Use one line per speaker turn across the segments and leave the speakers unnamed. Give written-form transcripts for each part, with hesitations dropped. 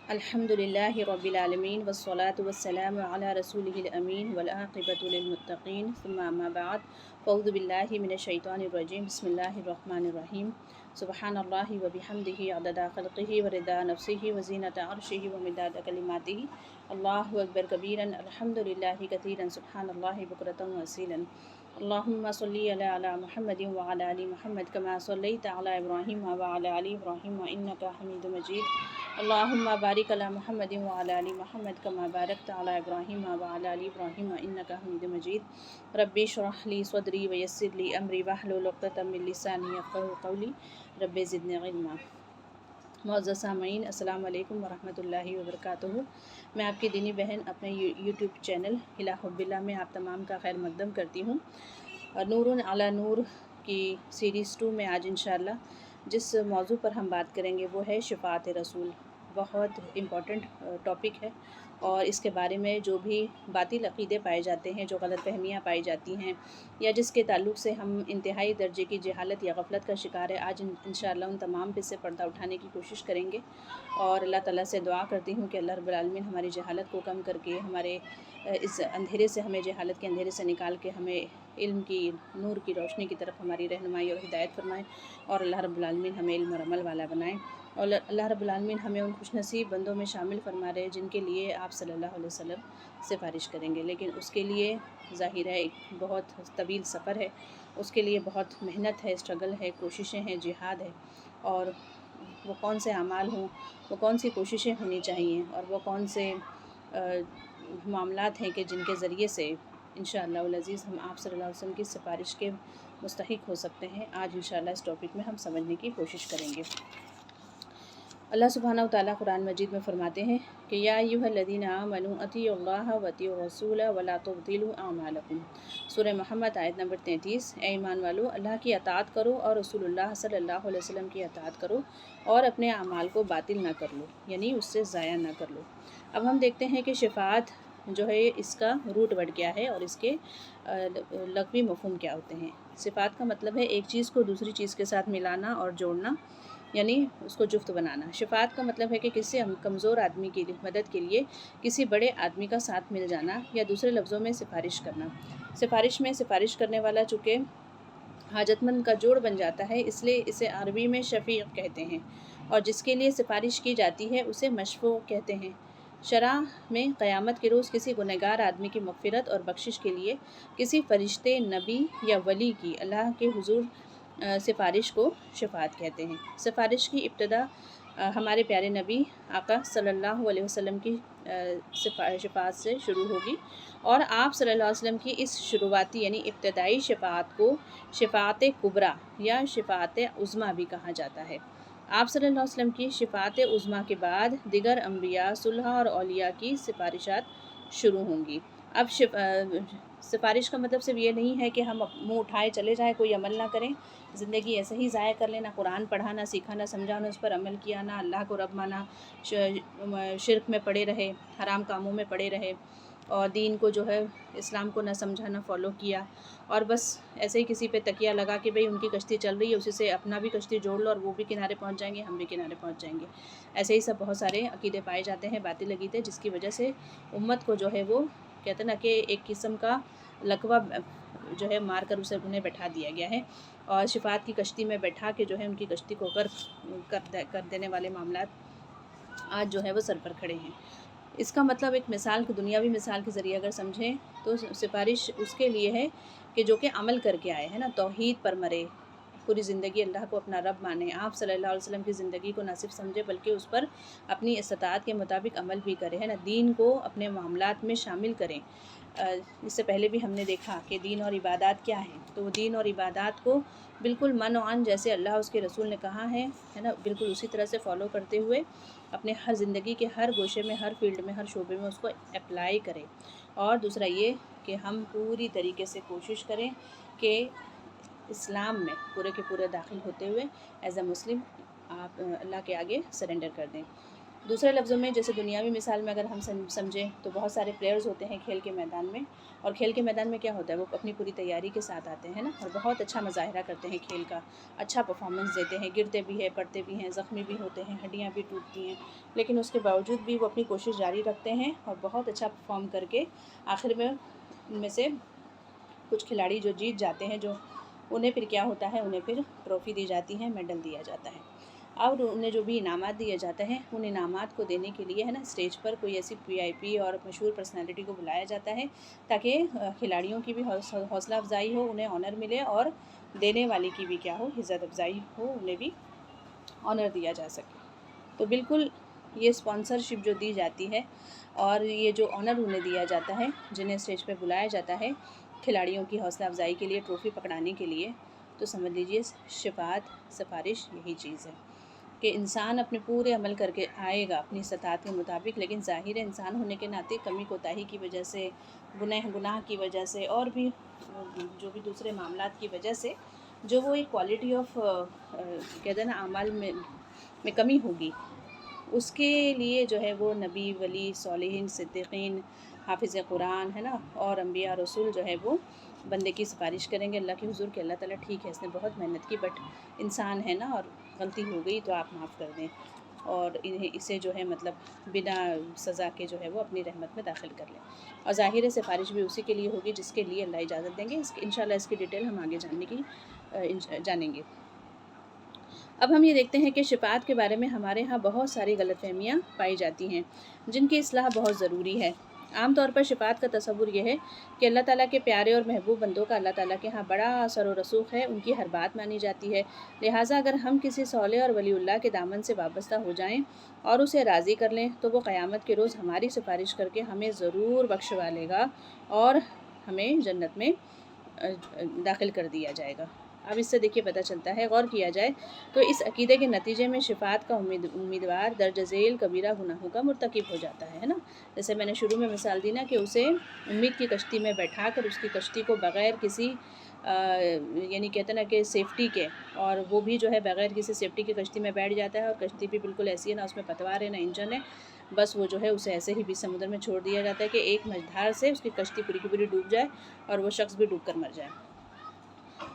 अल्हम्दुलिल्लाहि रब्बिल आलमीन वस्सलातु वस्सलामु अला रसूलिहिल अमीन वल आक़िबतु लिल मुत्तक़ीन सुम्मा अम्मा बअद फ़अऊज़ु बिल्लाहि मिनश शैतानिर रजीम बिस्मिल्लाहिर रहमानिर रहीम सुब्हानल्लाहि व बिहम्दिहि अददा ख़ल्क़िहि व रिदा नफ्सिहि व ज़ीनता अर्शिहि व मिदादा कलिमातिहि अल्लाहु अकबर कबीरन अल्हम्दुलिल्लाहि कसीरन सुब्हानल्लाहि बुक्रतन व असीलन अल्लाहुम्मा सल्लि अला मुहम्मदिन व अला आलि मुहम्मद कमा सल्लैता अला इब्राहीम व अला आलि इब्राहीम इन्नका हमीदुम मजीद अल्लाहुम्मा बारिक अला मुहम्मदिन व अला आलि मुहम्मद कमा बारकता अला इब्राहीम व अला आलि इब्राहीम इन्नका हमीदुम मजीद रब्बि इश्रह ली सदरी व यस्सिर ली अमरी वहलुल उक़दतम मिन लिसानी यफ़क़हू क़ौली रब्बि ज़िदनी इल्मा। मुअज़्ज़ज़ सामईन, अस्सलामु अलैकुम व रहमतुल्लाहि व बरकातुहू। मैं आपकी दीनी बहन अपने यूट्यूब चैनल हिला हुब्बिल्लाह में आप तमाम का खैर मक़दम करती हूँ। नूरुन अला नूर की सीरीज़ 2 में आज इंशाअल्लाह जिस मौजू पर हम बात करेंगे वो है शफ़ाअत रसूल। बहुत इम्पॉर्टेंट टॉपिक है और इसके बारे में जो भी बातिल अक़ीदे पाए जाते हैं, जो गलत फहमियाँ पाई जाती हैं या जिसके ताल्लुक़ से हम इंतहाई दर्जे की जहालत या गफलत का शिकार है, आज इंशाअल्लाह उन तमाम पे से पर्दा उठाने की कोशिश करेंगे। और अल्लाह ताला से दुआ करती हूँ कि अल्लाह रब्बुल आलमीन हमारी जहालत को कम करके हमारे इस अंधेरे से, हमें जहालत के अंधेरे से निकाल के हमें इल्म की नूर की रोशनी की तरफ हमारी रहनुमाई और हिदायत फरमाएँ और अल्लाह रब्बुल आलमीन हमें इल्म और अमल वाला बनाएँ और अल्लाह रब्बुल आलमीन हमें उन खुशनसीब बंदों में शामिल फरमा रहे जिनके लिए आप सल्लल्लाहु अलैहि वसल्लम सिफारिश करेंगे। लेकिन उसके लिए ज़ाहिर है एक बहुत तवील सफ़र है, उसके लिए बहुत मेहनत है, स्ट्रगल है, कोशिशें हैं, जिहाद है। और वो कौन से अमाल हों, वो कौन सी कोशिशें होनी चाहिए और वो कौन से मामलात हैं कि जिनके ज़रिए से इंशाअल्लाह अज़ीज़ हम आप सल्लल्लाहु अलैहि वसल्लम की सिफारिश के मुस्तहिक हो सकते हैं। आज इंशाअल्लाह इस टॉपिक में हम समझने की कोशिश करेंगे। अल्लाह सुब्हानहू व तआला कुरान मजीद में फ़रमाते हैं कि या अय्युहल्लज़ीना आमनू अतिउल्लाह व अतिउर रसूल व ला तुब्तिलू अमालकुम। सूरह मोहम्मद आयत नंबर 33। ए ईमान वालो, अल्लाह की अताअत करो और रसूलुल्लाह सल्लल्लाहु अलैहि वसल्लम की अताअत करो और अपने अमाल को बातिल ना कर लो, यानी उससे ज़ाया ना कर लो। अब हम देखते हैं कि शफ़ाअत जो है इसका रूट वर्ड क्या है और इसके लग़वी मफ़हूम क्या होते हैं। सिफ़ात का मतलब है एक चीज़ को दूसरी चीज़ के साथ मिलाना और जोड़ना, यानी उसको जुफ्त बनाना। शफ़ाअत का मतलब है कि किसी कमज़ोर आदमी की मदद के लिए किसी बड़े आदमी का साथ मिल जाना या दूसरे लफ्ज़ों में सिफारिश करना। सिफारिश में सिफारिश करने वाला चूँकि हाजतमंद का जोड़ बन जाता है, इसलिए इसे अरबी में शफ़ीक़ कहते हैं और जिसके लिए सिफारिश की जाती है उसे मशफ़ू कहते हैं। शरअ में क़यामत के रोज़ किसी गुनहगार आदमी की मग़फ़िरत और बख्शिश के लिए किसी फ़रिश्ते, नबी या वली की अल्लाह के हुज़ूर सिफारिश को शफ़ाअत कहते हैं। सिफारिश की इब्तिदा हमारे प्यारे नबी आका सल्लल्लाहु अलैहि वसल्लम की शफ़ाअत से शुरू होगी और आप सल्लल्लाहु अलैहि वसल्लम की इस शुरुआती यानी इब्तिदाई शफ़ाअत को शफ़ाअत कुबरा या शफ़ाअत उज़्मा भी कहा जाता है। आप सल्लल्लाहु अलैहि वसल्लम की शफ़ाअत उज़्मा के बाद दिगर अम्बिया, सुलहा और औलिया की सिफारिशात शुरू होंगी। अब सिफारिश का मतलब सिर्फ ये नहीं है कि हम मुँह उठाए चले जाएँ, कोई अमल ना करें, ज़िंदगी ऐसे ही ज़ाया कर लें, ना कुरान पढ़ा, ना सीखा, ना समझा, ना उस पर अमल किया, ना अल्लाह को रब माना, शिर्क में पड़े रहे, हराम कामों में पड़े रहे और दीन को जो है इस्लाम को ना समझा, ना फ़ॉलो किया और बस ऐसे ही किसी पे तकिया लगा कि भाई उनकी कश्ती चल रही है, उसी से अपना भी कश्ती जोड़ लो और वो भी किनारे पहुंच जाएंगे, हम भी किनारे पहुंच जाएंगे। ऐसे ही सब बहुत सारे अकीदे पाए जाते हैं, बातिल अकीदे, जिसकी वजह से उम्मत को जो है वो कहते हैं ना कि एक किस्म का लकवा जो है मार कर उसे उन्हें बैठा दिया गया है और शफ़ाअत की कश्ती में बैठा के जो है उनकी कश्ती को कर देने वाले मामलात आज जो है वो सर पर खड़े हैं। इसका मतलब एक मिसाल की, दुनियावी मिसाल के ज़रिए अगर समझें तो सिफारिश उसके लिए है कि जो कि अमल करके आए हैं ना, तौहीद पर मरे, पूरी ज़िंदगी अल्लाह को अपना रब माने, आप सल्लल्लाहु अलैहि वसल्लम की ज़िंदगी को ना सिर्फ समझे बल्कि उस पर अपनी इस्तिताअत के मुताबिक अमल भी करें, है ना, दीन को अपने मामलात में शामिल करें। इससे पहले भी हमने देखा कि दीन और इबादत क्या हैं, तो वो दीन और इबादत को बिल्कुल मन आन जैसे अल्लाह उसके रसूल ने कहा है ना, बिल्कुल उसी तरह से फ़ॉलो करते हुए अपने हर ज़िंदगी के हर गोशे में, हर फील्ड में, हर शोबे में उसको अप्लाई करें। और दूसरा ये कि हम पूरी तरीके से कोशिश करें कि इस्लाम में पूरे के पूरे दाखिल होते हुए एज़ अ मुस्लिम आप अल्लाह के आगे सरेंडर कर दें। दूसरे लफ्ज़ों में जैसे दुनियावी मिसाल में अगर हम समझें तो बहुत सारे प्लेयर्स होते हैं खेल के मैदान में, और खेल के मैदान में क्या होता है, वो अपनी पूरी तैयारी के साथ आते हैं ना, और बहुत अच्छा मुज़ाहिरा करते हैं खेल का, अच्छा परफॉर्मेंस देते हैं, गिरते भी हैं, पड़ते भी हैं, ज़ख्मी भी होते हैं, हड्डियाँ भी टूटती हैं, लेकिन उसके बावजूद भी वो अपनी कोशिश जारी रखते हैं और बहुत अच्छा परफॉर्म करके आखिर में उनमें से कुछ खिलाड़ी जो जीत जाते हैं, जो उन्हें फिर क्या होता है, उन्हें फिर ट्रॉफ़ी दी जाती है, मेडल दिया जाता है, और उन्हें जो भी इनामात दिए जाते हैं, उन इनामात को देने के लिए है ना स्टेज पर कोई ऐसी वीआईपी और मशहूर पर्सनैलिटी को बुलाया जाता है, ताकि खिलाड़ियों की भी हौसला अफजाई हो, उन्हें ऑनर मिले, और देने वाले की भी क्या हो, इज़्ज़त अफजाई हो, उन्हें भी ऑनर दिया जा सके। तो बिल्कुल ये स्पॉन्सरशिप जो दी जाती है और ये जो ऑनर उन्हें दिया जाता है, जिन्हें स्टेज पर बुलाया जाता है खिलाड़ियों की हौसला अफजाई के लिए, ट्रॉफ़ी पकड़ाने के लिए, तो समझ लीजिए शफ़ाअत, सिफारिश यही चीज़ है कि इंसान अपने पूरे अमल करके आएगा अपनी इस्ताअत के मुताबिक, लेकिन ज़ाहिर है इंसान होने के नाते कमी कोताही की वजह से, गुनाह की वजह से, और भी जो भी दूसरे मामलात की वजह से जो वो एक क्वालिटी ऑफ कहते हैं ना अमाल में कमी होगी, उसके लिए जो है वो नबी, वली, सॉलिहीन, सिद्दीक़ीन, हाफ़िज़ कुरान है ना, और अम्बिया रसूल जो है वो बंदे की सिफारिश करेंगे अल्लाह के हुज़ूर कि अल्लाह ताला ठीक है, इसने बहुत मेहनत की, बट इंसान है ना और गलती हो गई, तो आप माफ़ कर दें, और इसे जो है मतलब बिना सज़ा के जो है वो अपनी रहमत में दाखिल कर लें। और ज़ाहिर है सिफारिश भी उसी के लिए होगी जिसके लिए अल्लाह इजाज़त देंगे। इंशाअल्लाह इसकी डिटेल हम आगे जानेंगे। अब हम ये देखते हैं कि शफ़ाअत के बारे में हमारे यहाँ बहुत सारी गलतफ़हमियाँ पाई जाती हैं, जिनकी इस्लाह बहुत ज़रूरी है। आम तौर पर शफ़ाअत का तसव्वुर यह है कि अल्लाह ताला के प्यारे और महबूब बंदों का अल्लाह ताला के यहाँ बड़ा असर व रसूख़ है, उनकी हर बात मानी जाती है। लिहाजा अगर हम किसी सौले और वलीउल्लाह के दामन से वाबस्ता हो जाएं और उसे राज़ी कर लें, तो वो क़यामत के रोज़ हमारी सिफारिश करके हमें ज़रूर बख्शवा लेगा और हमें जन्नत में दाखिल कर दिया जाएगा। अब इससे देखिए पता चलता है, गौर किया जाए तो इस अक़ीदे के नतीजे में शफ़ाअत का उम्मीदवार दर्ज ज़ेल कबीरा गुनाहों का मुर्तकिब हो जाता है ना। जैसे मैंने शुरू में मिसाल दी ना कि उसे उम्मीद की कश्ती में बैठा कर उसकी कश्ती को बग़ैर किसी यानी कहते हैं ना कि सेफ्टी के, और वो भी जो है बग़ैर किसी सेफ्टी की कश्ती में बैठ जाता है, और कश्ती भी बिल्कुल ऐसी है, ना उसमें पतवार है ना इंजन है, बस वो जो है उसे ऐसे ही बीच समुद्र में छोड़ दिया जाता है कि एक मझधार से उसकी कश्ती पूरी की पूरी डूब जाए और वो शख्स भी डूब कर मर जाए।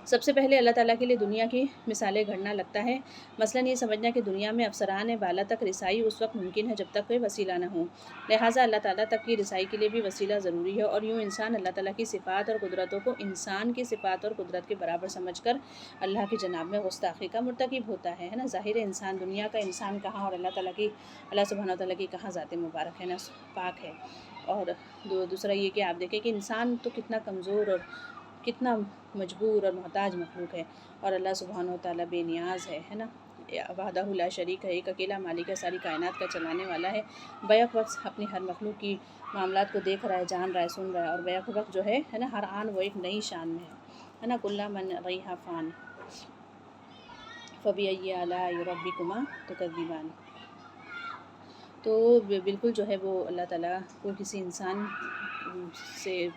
सबसे पहले अल्लाह ताला के लिए दुनिया की मिसालें गढ़ना लगता है। मसलन ये समझना कि दुनिया में अफसरान बाला तक रिसाई उस वक्त मुमकिन है जब तक कोई वसीला ना हो, लिहाजा अल्लाह ताला तक की रिसाई के लिए भी वसीला ज़रूरी है, और यूँ इंसान अल्लाह ताला की सिफ़ात और कुदरतों को इंसान की सिफ़ात और कुदरत के बराबर समझकर अल्लाह की जनाब में गुस्ताखी का मुर्तकिब होता है ना। ज़ाहिर है इंसान, दुनिया का इंसान कहाँ और अल्लाह सुब्हानहू व तआला की कहाँ ज़ात मुबारक है ना, पाक है। और दूसरा ये कि आप देखें कि इंसान तो कितना कमज़ोर और कितना मजबूर और मोहताज मखलूक है, और अल्लाह सुब्हानहू व तआला बेनियाज़ है ना, वहदहू ला शरीक है, एक अकेला मालिक है, सारी कायनात का चलाने वाला है, बैक वक्त अपनी हर मखलूक की मामलात को देख रहा है, जान रहा है, सुन रहा है, और बैक वक्त जो है ना हर आन वो एक नई शान में है ना। कुल्ला मन अलैहा फ़ान फ़बिअय्यि आलाइ रब्बिकुमा तुकज़्ज़िबान। तो बिल्कुल जो है वो अल्लाह ताला को किसी इंसान से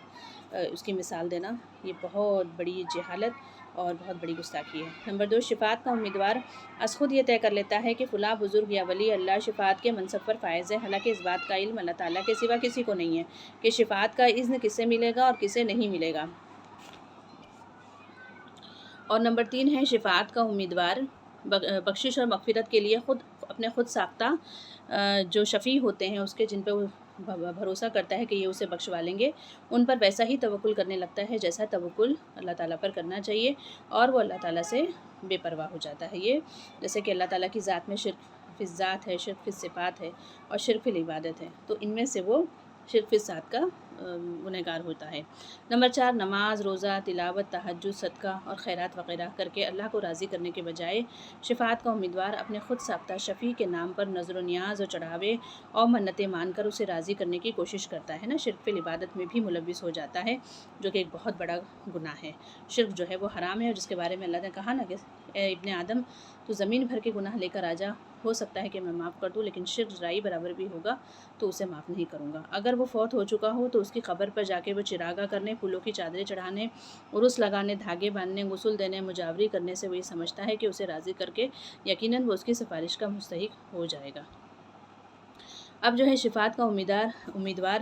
उसकी मिसाल देना ये बहुत बड़ी जहालत और बहुत बड़ी गुस्ताखी है। नंबर 2, शफ़ाअत का उम्मीदवार खुद ये तय कर लेता है कि फ़लाँ बुज़ुर्ग या वली अल्लाह शफ़ाअत के मनसब पर फ़ाइज़ है, हालांकि इस बात का इल्म अल्लाह ताला के सिवा किसी को नहीं है कि शफ़ाअत का इज़्न किसे मिलेगा और किसे नहीं मिलेगा। और नंबर 3 है शफ़ाअत का उम्मीदवार बख्शिश और मग़फ़िरत के लिए खुद साख्ता जो शफ़ी होते हैं उसके, जिन पर वो भरोसा करता है कि ये उसे बख्शवा लेंगे, उन पर वैसा ही तवक्कुल करने लगता है जैसा तवक्कुल अल्लाह ताला पर करना चाहिए, और वो अल्लाह ताला से बेपरवाह हो जाता है। ये जैसे कि अल्लाह ताला की ज़ात में शिर्क फ़िज़ ज़ात है, शिर्क फ़िज़ सिफ़ात है, और शिर्क फ़िल इबादत है, तो इनमें से वो शिर्क फ़िज़ ज़ात का गुनहगार होता है। नंबर 4, नमाज, रोज़ा, तिलावत, तहज्जुद, सदका और खैरात वग़ैरह करके अल्लाह को राज़ी करने के बजाय शफ़ाअत का उम्मीदवार अपने खुद साख्ता शफ़ी के नाम पर नज़र नियाज़ और चढ़ावे और मन्नतें मानकर उसे राज़ी करने की कोशिश करता है ना। शिर्क फ़िल इबादत में भी मुलव्विस हो जाता है, जो कि एक बहुत बड़ा गुनाह है। शिर्क जो है वो हराम है, और जिसके बारे में अल्लाह ने कहा ना कि ए इब्ने आदम, तो ज़मीन भर के गुनाह लेकर आ जा, हो सकता है कि मैं माफ़ कर दूँ, लेकिन शिर्क ज़राई बराबर भी होगा तो उसे माफ़ नहीं करूँगा। अगर वो फ़ौत हो चुका हो तो उसकी क़ब्र पर जाके वो चिरागा करने, फूलों की चादरें चढ़ाने, उर्स लगाने, धागे बांधने, गुस्ल देने, मुजावरी करने से वो ये समझता है कि उसे राज़ी करके यकीनन वो उसकी सिफारिश का मुस्तहिक हो जाएगा। اب جو ہے شفاعت کا امیدوار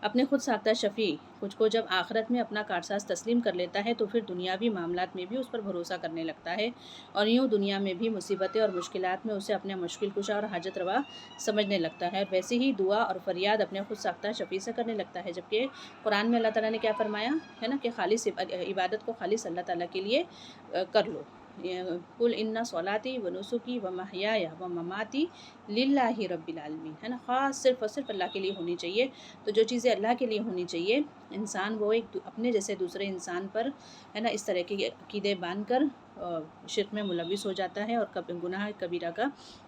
اپنے خود ساختہ شفیع کچھ کو جب آخرت میں اپنا کارساز تسلیم کر لیتا ہے تو پھر دنیاوی معاملات میں بھی اس پر بھروسہ کرنے لگتا ہے، اور یوں دنیا میں بھی مصیبتیں اور مشکلات میں اسے اپنے مشکل کشا اور حاجت روا سمجھنے لگتا ہے، اور ویسے ہی دعا اور فریاد اپنے خود ساختہ شفیع سے کرنے لگتا ہے، جبکہ قرآن میں اللہ تعالیٰ نے کیا فرمایا ہے نا کہ خالص عبادت کو خالص اللہ تعالیٰ کے لیے کر لو۔ قل ان صلاتی و نسکی و محیای و مماتی للہ رب العالمین، ہے نا، خاص صرف اور صرف اللہ کے لیے ہونی چاہیے۔ تو جو چیزیں اللہ کے لیے ہونی چاہیے، انسان وہ ایک اپنے جیسے دوسرے انسان پر ہے نا اس طرح کے عقیدے باندھ کر شرک میں ملوث ہو جاتا ہے اور گناہ کبیرہ کا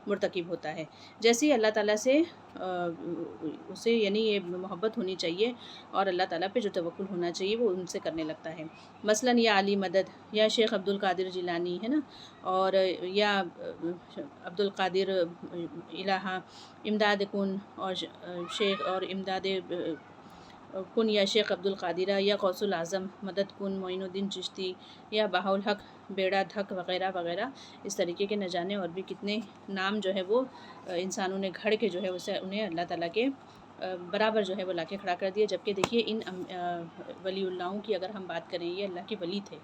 مرتکب ہوتا ہے۔ جیسے ہی اللہ تعالیٰ سے اسے یعنی یہ محبت ہونی چاہیے اور اللہ تعالیٰ پہ جو توکل ہونا چاہیے وہ ان سے کرنے لگتا ہے۔ مثلاً یا علی مدد، یا شیخ عبد القادر جیلانی، ہے نا، اور یا عبد القادر الہ امداد کن، اور شیخ اور امداد کن، یا شیخ عبد القادرہ، یا غوث العظم مدد کن معین الدین چشتی، یا بہاءالحق بیڑا دھک وغیرہ وغیرہ، اس طریقے کے نہ جانے اور بھی کتنے نام جو ہے وہ انسانوں نے گھڑ کے جو ہے اسے انہیں اللہ تعالیٰ کے برابر جو ہے وہ لا کے کھڑا کر دیا۔ جبکہ دیکھیے ان ولی اللہوں کی اگر ہم بات کریں، یہ اللہ کے ولی تھے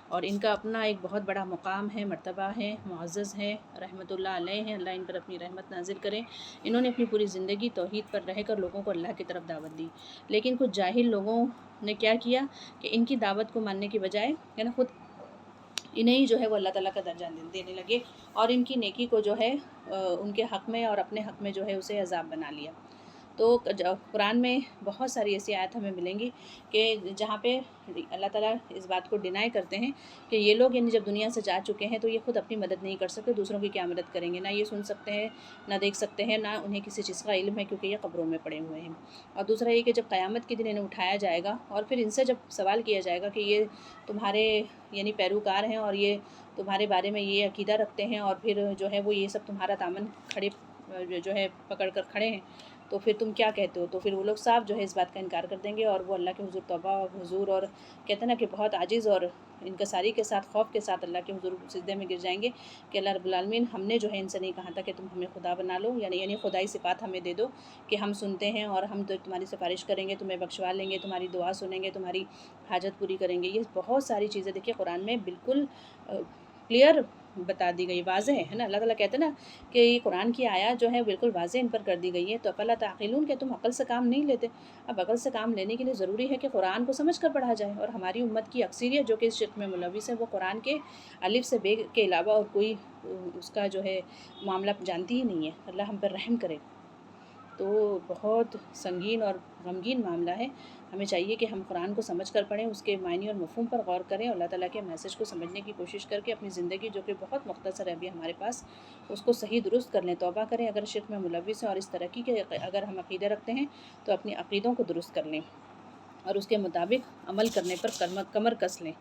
اور ان کا اپنا ایک بہت بڑا مقام ہے، مرتبہ ہے، معزز ہے، رحمۃ اللہ علیہ ہیں، اللہ ان پر اپنی رحمت نازل کریں۔ انہوں نے اپنی پوری زندگی توحید پر رہ کر لوگوں کو اللہ کی طرف دعوت دی، لیکن کچھ جاہل لوگوں نے کیا کیا کہ ان کی دعوت کو ماننے کی بجائے ہے نا خود انہیں ہی جو ہے وہ اللہ تعالیٰ کا درجہ دینے لگے، اور ان کی نیکی کو جو ہے ان کے حق میں اور اپنے حق میں جو ہے اسے عذاب بنا لیا۔ تو قرآن میں بہت ساری ایسی آیات ہمیں ملیں گی کہ جہاں پہ اللہ تعالیٰ اس بات کو ڈینائی کرتے ہیں کہ یہ لوگ یعنی جب دنیا سے جا چکے ہیں تو یہ خود اپنی مدد نہیں کر سکتے، دوسروں کی کیا مدد کریں گے، نہ یہ سن سکتے ہیں، نہ دیکھ سکتے ہیں، نہ انہیں کسی چیز کا علم ہے کیونکہ یہ قبروں میں پڑے ہوئے ہیں۔ اور دوسرا یہ کہ جب قیامت کے دن انہیں اٹھایا جائے گا اور پھر ان سے جب سوال کیا جائے گا کہ یہ تمہارے یعنی پیروکار ہیں اور یہ تمہارے بارے میں یہ عقیدہ رکھتے ہیں اور پھر جو ہے وہ یہ سب تمہارا دامن کھڑے جو ہے پکڑ کر کھڑے ہیں، تو پھر تم کیا کہتے ہو؟ تو پھر وہ لوگ صاف جو ہے اس بات کا انکار کر دیں گے اور وہ اللہ کے حضور توبہ اور حضور اور کہتے ہیں نا کہ بہت عاجز اور انکساری کے ساتھ، خوف کے ساتھ اللہ کے حضور سجدے میں گر جائیں گے کہ اللہ رب العالمین، ہم نے جو ہے ان سے نہیں کہا تھا کہ تم ہمیں خدا بنا لو، یعنی خدائی صفات ہمیں دے دو کہ ہم سنتے ہیں اور ہم تو تمہاری سفارش کریں گے، تمہیں بخشوا لیں گے، تمہاری دعا سنیں گے، تمہاری حاجت پوری کریں گے۔ یہ بہت ساری چیزیں دیکھیے قرآن میں بالکل کلیئر بتا دی گئی، واضح ہے نا۔ اللہ تعالیٰ کہتے ہیں نا کہ یہ قرآن کی آیات جو ہے بالکل واضح ان پر کر دی گئی ہے، تو افلا تعقلون کہ تم عقل سے کام نہیں لیتے۔ اب عقل سے کام لینے کے لیے ضروری ہے کہ قرآن کو سمجھ کر پڑھا جائے، اور ہماری امت کی اکثریت جو کہ اس شرک میں ملوث ہے وہ قرآن کے الف سے بے کے علاوہ اور کوئی اس کا جو ہے معاملہ جانتی ہی نہیں ہے۔ اللہ ہم پر رحم کرے۔ تو بہت سنگین اور غمگین معاملہ ہے، ہمیں چاہیے کہ ہم قرآن کو سمجھ کر پڑھیں، اس کے معنی اور مفہوم پر غور کریں، اور اللہ تعالیٰ کے میسج کو سمجھنے کی کوشش کر کے اپنی زندگی جو کہ بہت مختصر ہے ابھی ہمارے پاس، اس کو صحیح درست کر لیں، توبہ کریں اگر شرک میں ملوث ہیں، اور اس طرح کی کہ اگر ہم عقیدے رکھتے ہیں تو اپنی عقیدوں کو درست کر لیں اور اس کے مطابق عمل کرنے پر کمر کس لیں۔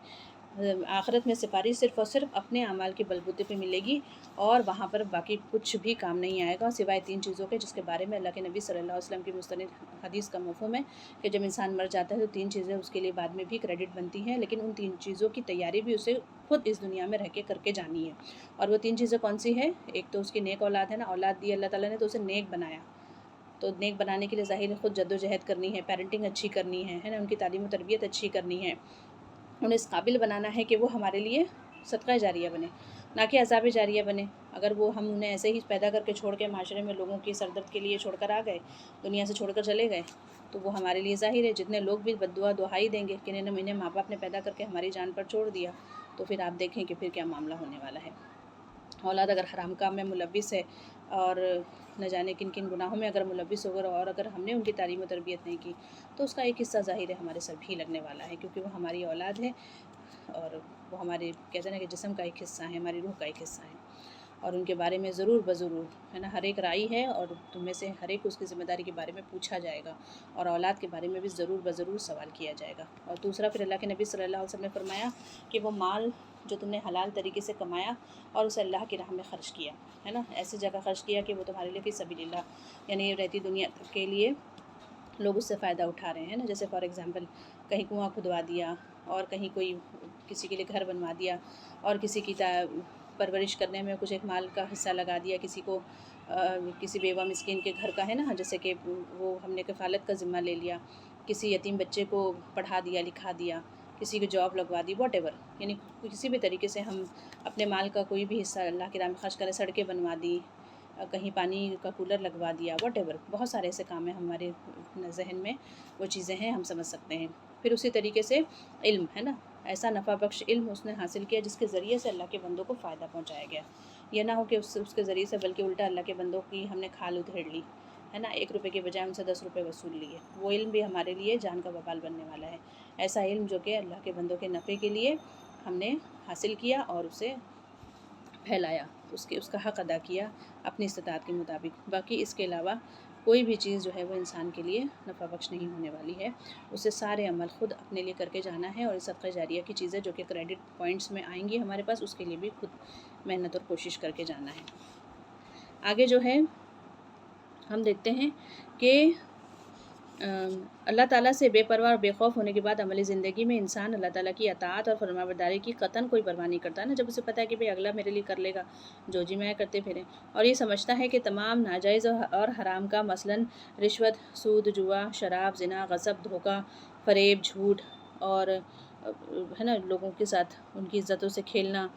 آخرت میں سفارش صرف اور صرف اپنے اعمال کے بلبوتے پہ ملے گی، اور وہاں پر باقی کچھ بھی کام نہیں آئے گا سوائے 3 چیزوں کے، جس کے بارے میں اللہ کے نبی صلی اللہ علیہ وسلم کی مستند حدیث کا مفہوم ہے کہ جب انسان مر جاتا ہے تو 3 چیزیں اس کے لیے بعد میں بھی کریڈٹ بنتی ہیں، لیکن ان 3 چیزوں کی تیاری بھی اسے خود اس دنیا میں رہ کے کر کے جانی ہے۔ اور وہ 3 چیزیں کون سی ہے؟ ایک تو اس کی نیک اولاد ہے نا، اولاد دی اللہ تعالیٰ نے تو اسے نیک بنایا، تو نیک بنانے کے لیے ظاہر خود جد و جہد کرنی ہے، پیرنٹنگ اچھی کرنی ہے نا، ان کی تعلیم و تربیت اچھی کرنی ہے، انہیں اس قابل بنانا ہے کہ وہ ہمارے لیے صدقہ جاریہ بنے، نہ کہ عذاب جاریہ بنے۔ اگر وہ ہم انہیں ایسے ہی پیدا کر کے چھوڑ کے معاشرے میں لوگوں کی سردرد کے لیے چھوڑ کر آ گئے، دنیا سے چھوڑ کر چلے گئے، تو وہ ہمارے لیے ظاہر ہے جتنے لوگ بھی بد دعا دہائی دیں گے کہ انہیں ماں باپ نے پیدا کر کے ہماری جان پر چھوڑ دیا، تو پھر آپ دیکھیں کہ پھر کیا معاملہ ہونے والا ہے۔ اولاد اگر حرام کام میں ملوث ہے اور نہ جانے کن کن گناہوں میں اگر ملوث ہو گئے، اور اگر ہم نے ان کی تعلیم و تربیت نہیں کی، تو اس کا ایک حصہ ظاہر ہے ہمارے سر بھی لگنے والا ہے، کیونکہ وہ ہماری اولاد ہے اور وہ ہمارے کہتے ہیں کہ جسم کا ایک حصہ ہے، ہماری روح کا ایک حصہ ہے، اور ان کے بارے میں ضرور بضرور ہے نا ہر ایک رائی ہے، اور تم میں سے ہر ایک اس کی ذمہ داری کے بارے میں پوچھا جائے گا، اور اولاد کے بارے میں بھی ضرور بضرور سوال کیا جائے گا۔ اور دوسرا پھر اللہ کے نبی صلی اللہ علیہ وسلم نے فرمایا کہ وہ مال جو تم نے حلال طریقے سے کمایا اور اسے اللہ کی راہ میں خرچ کیا ہے نا، ایسی جگہ خرچ کیا کہ وہ تمہارے لیے فی سبیل اللہ یعنی رہتی دنیا کے لیے لوگ اس سے فائدہ اٹھا رہے ہیں نا، جیسے فار ایگزامپل کہیں کنواں کھدوا دیا، اور کہیں کوئی کسی کے لیے گھر بنوا دیا، اور کسی کی پرورش کرنے میں کچھ ایک مال کا حصہ لگا دیا، کسی کو किसी बेवा मिस्किन के घर का है ना, जैसे कि वो हमने कफ़ालत का ज़िम्मा ले लिया, किसी यतीम बच्चे को पढ़ा दिया, लिखा दिया, किसी को जॉब लगवा दी, वॉटेवर, यानी किसी भी तरीके से हम अपने माल का कोई भी हिस्सा अल्लाह की राह में खर्च करें, सड़कें बनवा दी, कहीं पानी का कूलर लगवा दिया, वॉटेवर, बहुत सारे ऐसे काम हैं हमारे जहन में, वो चीज़ें हैं, हम समझ सकते हैं। फिर उसी तरीके से इल्म है ना, ऐसा नफ़ा बख्श इल्म उसने हासिल किया जिसके ज़रिए से अल्लाह के बंदों को फ़ायदा पहुँचाया गया। ये ना हो कि उसके ज़रिए से बल्कि उल्टा अल्लाह के बंदों की हमने खाल उधेड़ ली, है ना, 1 रुपये के बजाय उनसे 10 रुपये वसूल लिए। वो इल्म भी हमारे लिए जान का वबाल बनने वाला है। ऐसा इल्म जो कि अल्लाह के बंदों के नफ़े के लिए हमने हासिल किया और उसे फैलाया, उसका हक़ अदा किया अपनी इस्तिताअत के मुताबिक। बाकी इसके अलावा कोई भी चीज़ जो है वो इंसान के लिए नफ़ा बख्श नहीं होने वाली है। उसे सारे अमल ख़ुद अपने लिए करके जाना है, और सदक़ा जारिया की चीज़ें जो कि क्रेडिट पॉइंट्स में आएंगी हमारे पास, उसके लिए भी खुद मेहनत और कोशिश करके जाना है। आगे जो है हम देखते हैं कि अल्लाह ताला से बेपरवाह और बेखौफ होने के बाद अमली ज़िंदगी में इंसान अल्लाह ताला की अताअत और फरमाबरदारी की कतन कोई परवाह नहीं करता ना, जब उसे पता है कि भाई अगला मेरे लिए कर लेगा, जो जी मैं करते फिरें, और ये समझता है कि तमाम नाजायज़ और हराम का, मसलन रिश्वत, सूद, जुआ, शराब, ज़िना, गसब, धोखा, फ़रेब, झूठ और है ना, लोगों के साथ उनकी इज़्ज़तों से खेलना,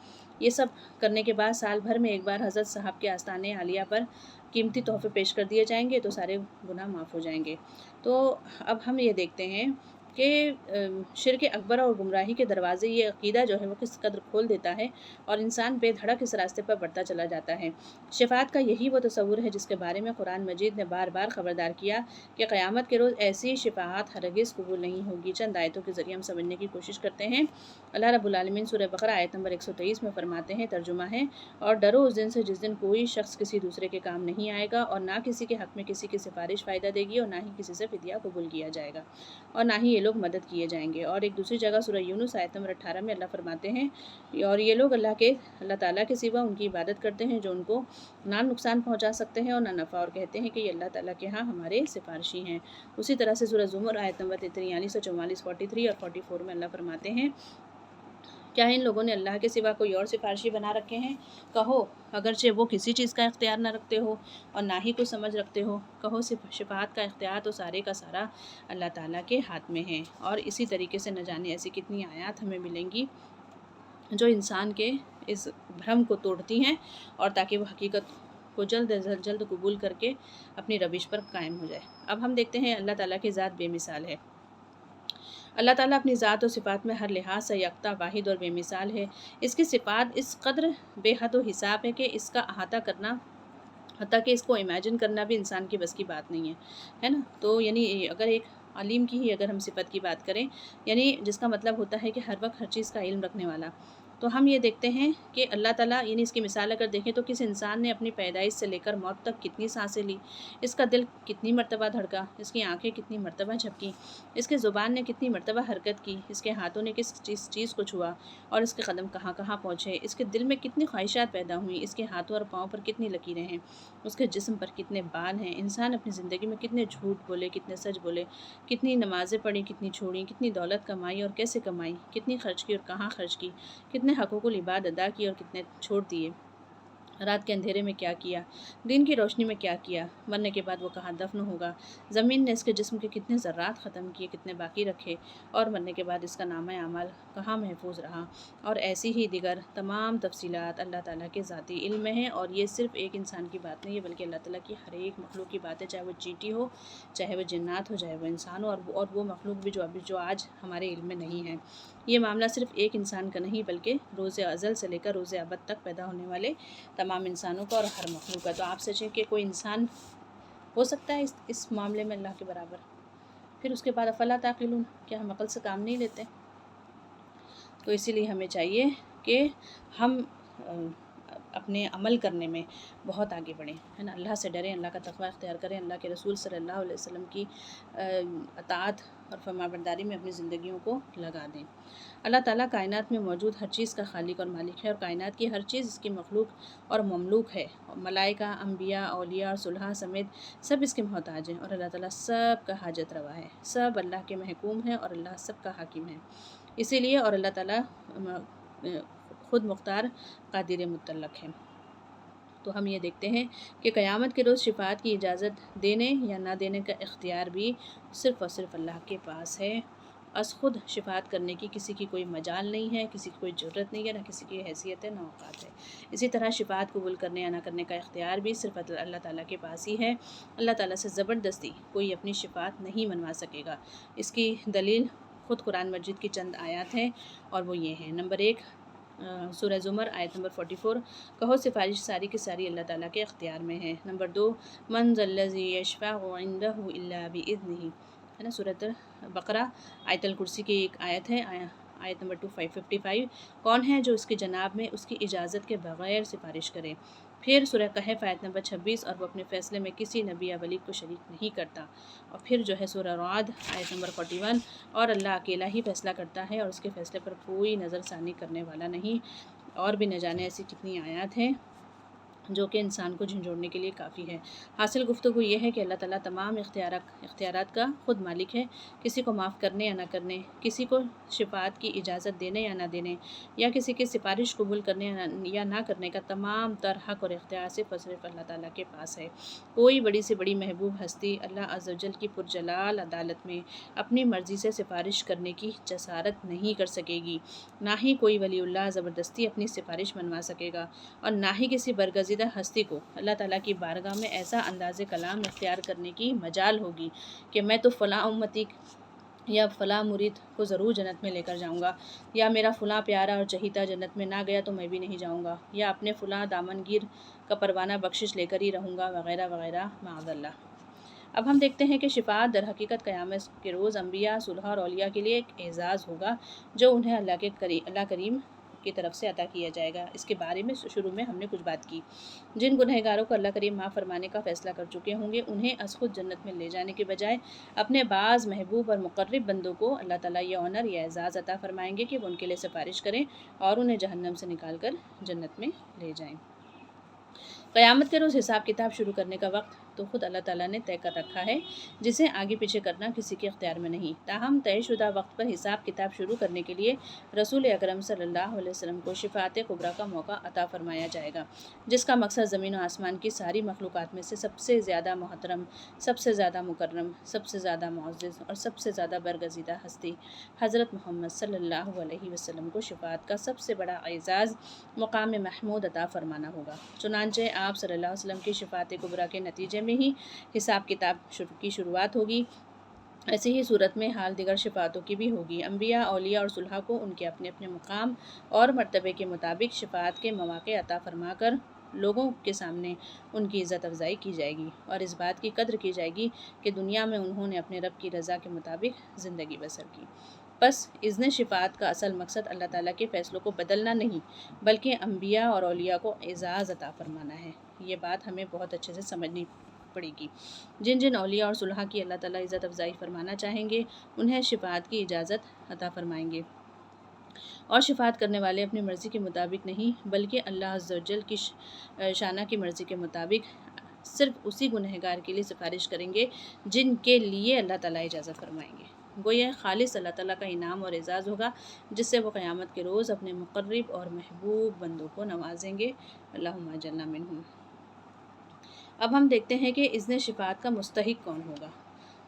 ये सब करने के बाद साल भर में एक बार हज़रत साहब के आस्ताने आलिया पर कीमती तोहफ़े पेश कर दिए जाएंगे तो सारे गुनाह माफ़ हो जाएंगे। तो अब हम ये देखते हैं कि शिर्क अकबर और गुमराही के दरवाज़े ये अक़ीदा जो है वो किस कदर खोल देता है, और इंसान बेधड़क इस रास्ते पर बढ़ता चला जाता है। शफ़ाअत का यही वो तसव्वुर है जिसके बारे में कुरान मजीद ने बार बार ख़बरदार किया कि क़यामत के रोज़ ऐसी शफ़ाअत हरगिज़ कबूल नहीं होगी। चंद आयतों के ज़रिए हम समझने की कोशिश करते हैं। अल्लाह रब्बुल आलमीन सूरह बक़रा आयत नंबर 123 में फ़रमाते हैं, तर्जुमा है, और डरो उस दिन से जिस दिन कोई शख्स किसी दूसरे के काम नहीं आएगा, और ना किसी के हक़ में किसी की सिफारिश फ़ायदा देगी, और ना ही किसी से फ़िदिया कबूल किया जाएगा, और ना ही ये लोग मदद किए जाएंगे। और एक दूसरी जगह सूरह यूनुस आयत नंबर 18 में अल्लाह फ़रमाते हैं, और ये लोग अल्लाह ताला के सिवा उनकी इबादत करते हैं जो उनको ना नुकसान पहुँचा सकते हैं और ना नफ़ा, और कहते हैं कि ये अल्लाह ताला के यहाँ हमारे सिफारशी हैं। उसी तरह से सूरह ज़ुमर आयत नंबर 43 से 44, 43 और 44 में अल्लाह फ़रमाते हैं, क्या इन लोगों ने अल्लाह के सिवा कोई और सिफारशी बना रखे हैं? कहो, अगरचे वो किसी चीज़ का इख्तियार न रखते हो और ना ही कुछ समझ रखते हो, कहो सिर्फ शफ़ाअत का इख्तियार तो सारे का सारा अल्लाह ताला के हाथ में है। और इसी तरीके से न जाने ऐसी कितनी आयत हमें मिलेंगी जो इंसान के इस भ्रम को तोड़ती हैं, और ताकि वो हकीकत को जल्द अज़ जल्द कबूल करके अपनी रविश पर कायम हो जाए। अब हम देखते हैं अल्लाह ताला की ज़ात बेमिसाल है। अल्लाह ताला अपनी ज़ात और सिफ़ात में हर लिहाज से यकता, वाहिद और बेमिसाल है। इसकी सिफ़ात इस कदर बेहद व हिसाब है कि इसका अहाता करना, हत्ता कि इसको इमेजिन करना भी इंसान की बस की बात नहीं है ना। तो यानी अगर एक अलीम की ही अगर हम सिफ़त की बात करें, यानी जिसका मतलब होता है कि हर वक्त हर चीज़ का इल्म रखने वाला, तो हम ये देखते हैं कि अल्लाह ताला, यानी इसकी मिसाल अगर देखें तो किस इंसान ने अपनी पैदाइश से लेकर मौत तक कितनी सांसें ली, इसका दिल कितनी मरतबा धड़का, इसकी आंखें कितनी मरतबा झपकी, इसके ज़ुबान ने कितनी मरतबा हरकत की, इसके हाथों ने किस चीज़ को छुआ, और इसके कदम कहाँ कहाँ पहुँचे, इसके दिल में कितनी ख्वाहिशात पैदा हुई, इसके हाथों और पाँव पर कितनी लकीरें हैं, उसके जिस्म पर कितने बाल हैं, इंसान अपनी ज़िंदगी में कितने झूठ बोले, कितने सच बोले, कितनी नमाज़ें पढ़ी, कितनी छोड़ी, कितनी दौलत कमाई और कैसे कमाई, कितनी खर्च की और कहाँ खर्च की, कितने हक़ूक़ुल इबाद अदा किए और कितने छोड़ दिए, रात के अंधेरे में क्या किया, दिन की रोशनी में क्या किया, मरने के बाद वो कहाँ दफन होगा, ज़मीन ने इसके जिस्म के कितने ज़र्रात ख़त्म किए, कितने बाकी रखे, और मरने के बाद इसका नामा अमाल कहाँ महफूज रहा, और ऐसी ही दीगर तमाम तफसीलात अल्लाह ताला के ज़ाती इल्म में है। और ये सिर्फ़ एक इंसान की बात नहीं है, बल्कि अल्लाह ताला की हर एक मखलूक की बात है, चाहे वो चींटी हो, चाहे वो जिन्नात हो, चाहे वो इंसान हो, और वो मखलूक भी जो आज हमारे इल्म में नहीं है। ये मामला सिर्फ़ एक इंसान का नहीं, बल्कि रोज़े अज़ल से लेकर रोज़े अबद तक पैदा होने वाले तमाम इंसानों का और हर मखलूक का। तो आप सोचें कि कोई इंसान हो सकता है इस मामले में अल्लाह के बराबर? फिर उसके बाद अफ़ला ताक़िलून, क्या हम अक़ल से काम नहीं लेते? तो इसीलिए हमें चाहिए कि हम अपने अमल करने में बहुत आगे बढ़ें, है ना। अल्लाह से डरें, अल्लाह का तक़वा इख्तियार करें, अल्लाह के रसूल सल्लल्लाहु अलैहि वसल्लम की अताअत और फरमाबरदारी में अपनी ज़िंदगियों को लगा दें। अल्लाह ताला कायनात में मौजूद हर चीज़ का खालिक और मालिक है, और कायनात की हर चीज़ इसकी मखलूक और ममलूक है। मलाइका, अम्बिया, औलिया और सुलहा समेत सब इसके मोहताज हैं, और अल्लाह ताला सब का हाजत रवा है, सब अल्लाह के महकूम हैं, और अल्लाह सब का हाकिम है। इसीलिए और अल्लाह ताला ख़ुद मुख्तार क़ादिर मुतल्लक़ है। تو ہم یہ دیکھتے ہیں کہ قیامت کے روز شفاعت کی اجازت دینے یا نہ دینے کا اختیار بھی صرف اور صرف اللہ کے پاس ہے۔ از خود شفاعت کرنے کی کسی کی کوئی مجال نہیں ہے، کسی کی کوئی جرت نہیں ہے، نہ کسی کی حیثیت ہے، نہ اوقات ہے۔ اسی طرح شفاعت قبول کرنے یا نہ کرنے کا اختیار بھی صرف اللہ تعالیٰ کے پاس ہی ہے۔ اللہ تعالیٰ سے زبردستی کوئی اپنی شفاعت نہیں منوا سکے گا۔ اس کی دلیل خود قرآن مجید کی چند آیات ہیں اور وہ یہ ہیں۔ نمبر 1 سورہ زمر آیت نمبر 44، کہو سفارش ساری کی ساری اللہ تعالیٰ کے اختیار میں ہے۔ نمبر 2 من ذا الذی یشفع عنده الا باذنہ، ہے نا، سورۃ بقرہ آیت الکرسی کی ایک آیت ہے، آیت نمبر 255، کون ہے جو اس کی جناب میں اس کی اجازت کے بغیر سفارش کرے۔ پھر سورہ کہف آیت نمبر 26، اور وہ اپنے فیصلے میں کسی نبی یا ولی کو شریک نہیں کرتا۔ اور پھر جو ہے سورہ رعد آیت نمبر 41، اور اللہ اکیلا ہی فیصلہ کرتا ہے اور اس کے فیصلے پر کوئی نظر ثانی کرنے والا نہیں۔ اور بھی نہ جانے ایسی کتنی آیات ہیں جو کہ انسان کو جھنجھوڑنے کے لیے کافی ہے۔ حاصل گفتگو یہ ہے کہ اللہ تعالیٰ تمام اختیارات کا خود مالک ہے۔ کسی کو معاف کرنے یا نہ کرنے، کسی کو شفاعت کی اجازت دینے یا نہ دینے، یا کسی کی سفارش قبول کرنے یا نہ کرنے کا تمام تر حق اور اختیار صرف اور صرف اللہ تعالیٰ کے پاس ہے۔ کوئی بڑی سے بڑی محبوب ہستی اللہ عز و جل کی پرجلال عدالت میں اپنی مرضی سے سفارش کرنے کی جسارت نہیں کر سکے گی، نہ ہی کوئی ولی اللہ زبردستی اپنی سفارش منوا سکے گا، اور نہ ہی کسی برگزیدہ ہستی کو اللہ تعالیٰ کی بارگاہ میں ایسا انداز کلام اختیار کرنے کی مجال ہوگی کہ میں تو فلاں امتی یا فلاں مرید کو ضرور جنت میں لے کر جاؤں گا، یا میرا فلاں پیارا اور چہیتا جنت میں نہ گیا تو میں بھی نہیں جاؤں گا، یا اپنے فلاں دامنگیر کا پروانہ بخشش لے کر ہی رہوں گا، وغیرہ وغیرہ، معاذ اللہ۔ اب ہم دیکھتے ہیں کہ شفاعت در حقیقت قیامت کے روز انبیاء، صلحاء اور اولیاء کے لیے ایک اعزاز ہوگا جو انہیں اللہ کریم کی طرف سے عطا کیا جائے گا۔ اس کے بارے میں شروع میں ہم نے کچھ بات کی۔ جن گنہگاروں کو اللہ کریم معاف فرمانے کا فیصلہ کر چکے ہوں گے، انہیں از خود جنت میں لے جانے کے بجائے اپنے بعض محبوب اور مقرب بندوں کو اللہ تعالیٰ یہ آنر یا اعزاز عطا فرمائیں گے کہ وہ ان کے لیے سفارش کریں اور انہیں جہنم سے نکال کر جنت میں لے جائیں۔ قیامت کے روز حساب کتاب شروع کرنے کا وقت تو خود اللہ تعالیٰ نے طے کر رکھا ہے، جسے آگے پیچھے کرنا کسی کے اختیار میں نہیں۔ تاہم طے شدہ وقت پر حساب کتاب شروع کرنے کے لیے رسول اکرم صلی اللہ علیہ وسلم کو شفاعت کبریٰ کا موقع عطا فرمایا جائے گا، جس کا مقصد زمین و آسمان کی ساری مخلوقات میں سے سب سے زیادہ محترم، سب سے زیادہ مکرم، سب سے زیادہ معزز اور سب سے زیادہ برگزیدہ ہستی حضرت محمد صلی اللہ علیہ وسلم کو شفاعت کا سب سے بڑا اعزاز، مقام محمود عطا فرمانا ہوگا۔ چنانچہ آپ صلی اللہ علیہ وسلم کی شفاعت کبریٰ کے نتیجے میں ہی حساب کتاب کی شروعات ہوگی۔ ایسی ہی صورت میں حال دیگر شفاعتوں کی بھی ہوگی۔ انبیاء، اولیاء اور صلحاء کو ان کے اپنے اپنے مقام اور مرتبے کے مطابق شفاعت کے مواقع عطا فرما کر لوگوں کے سامنے ان کی عزت افزائی کی جائے گی اور اس بات کی قدر کی جائے گی کہ دنیا میں انہوں نے اپنے رب کی رضا کے مطابق زندگی بسر کی۔ بس اذن شفاعت کا اصل مقصد اللہ تعالیٰ کے فیصلوں کو بدلنا نہیں، بلکہ انبیاء اور اولیاء کو اعزاز عطا فرمانا ہے۔ یہ بات ہمیں بہت اچھے سے سمجھنی پڑے گی۔ جن جن اولیاء اور صلحاء کی اللہ تعالیٰ عزت افزائی فرمانا چاہیں گے، انہیں شفاعت کی اجازت عطا فرمائیں گے، اور شفاعت کرنے والے اپنی مرضی کے مطابق نہیں بلکہ اللہ عز و جل کی شانہ کی مرضی کے مطابق صرف اسی گنہگار کے لیے سفارش کریں گے جن کے لیے اللہ تعالیٰ اجازت فرمائیں گے۔ گویا خالص اللہ تعالیٰ کا انعام اور اعزاز ہوگا جس سے وہ قیامت کے روز اپنے مقرب اور محبوب بندوں کو نوازیں گے۔ اللہم اجعلنا منہم۔ اب ہم دیکھتے ہیں کہ اذن شفاعت کا مستحق کون ہوگا۔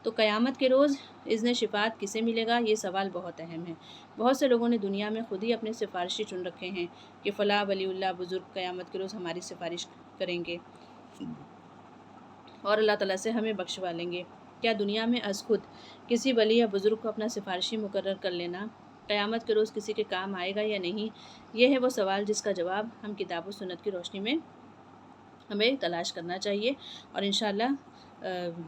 تو قیامت کے روز اذن شفاعت کسے ملے گا، یہ سوال بہت اہم ہے۔ بہت سے لوگوں نے دنیا میں خود ہی اپنے سفارشی چن رکھے ہیں کہ فلاں ولی اللہ بزرگ قیامت کے روز ہماری سفارش کریں گے اور اللہ تعالیٰ سے ہمیں بخشوا لیں گے۔ کیا دنیا میں از خود کسی ولی یا بزرگ کو اپنا سفارشی مقرر کر لینا قیامت کے روز کسی کے کام آئے گا یا نہیں؟ یہ ہے وہ سوال جس کا جواب ہم کتاب و سنت کی روشنی میں ہمیں تلاش کرنا چاہیے، اور انشاءاللہ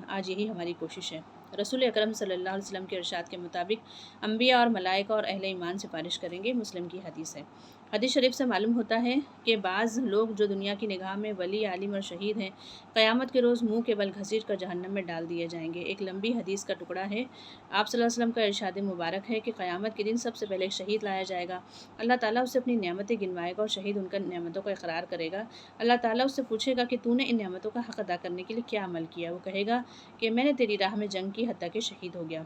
آج یہی ہماری کوشش ہے۔ رسول اکرم صلی اللہ علیہ وسلم کے ارشاد کے مطابق انبیاء اور ملائکہ اور اہل ایمان سفارش کریں گے۔ مسلم کی حدیث ہے۔ حدیث شریف سے معلوم ہوتا ہے کہ بعض لوگ جو دنیا کی نگاہ میں ولی، عالم اور شہید ہیں، قیامت کے روز منہ کے بل گھسیٹ کر جہنم میں ڈال دیے جائیں گے۔ ایک لمبی حدیث کا ٹکڑا ہے۔ آپ صلی اللہ علیہ وسلم کا ارشاد مبارک ہے کہ قیامت کے دن سب سے پہلے ایک شہید لایا جائے گا۔ اللہ تعالیٰ اسے اپنی نعمتیں گنوائے گا اور شہید ان کا نعمتوں کا اقرار کرے گا۔ اللہ تعالیٰ اس سے پوچھے گا کہ تو نے ان نعمتوں کا حق ادا کرنے کے لیے کیا عمل کیا؟ وہ کہے گا کہ میں نے تیری راہ میں جنگ کی، حتیٰ کہ شہید ہو گیا۔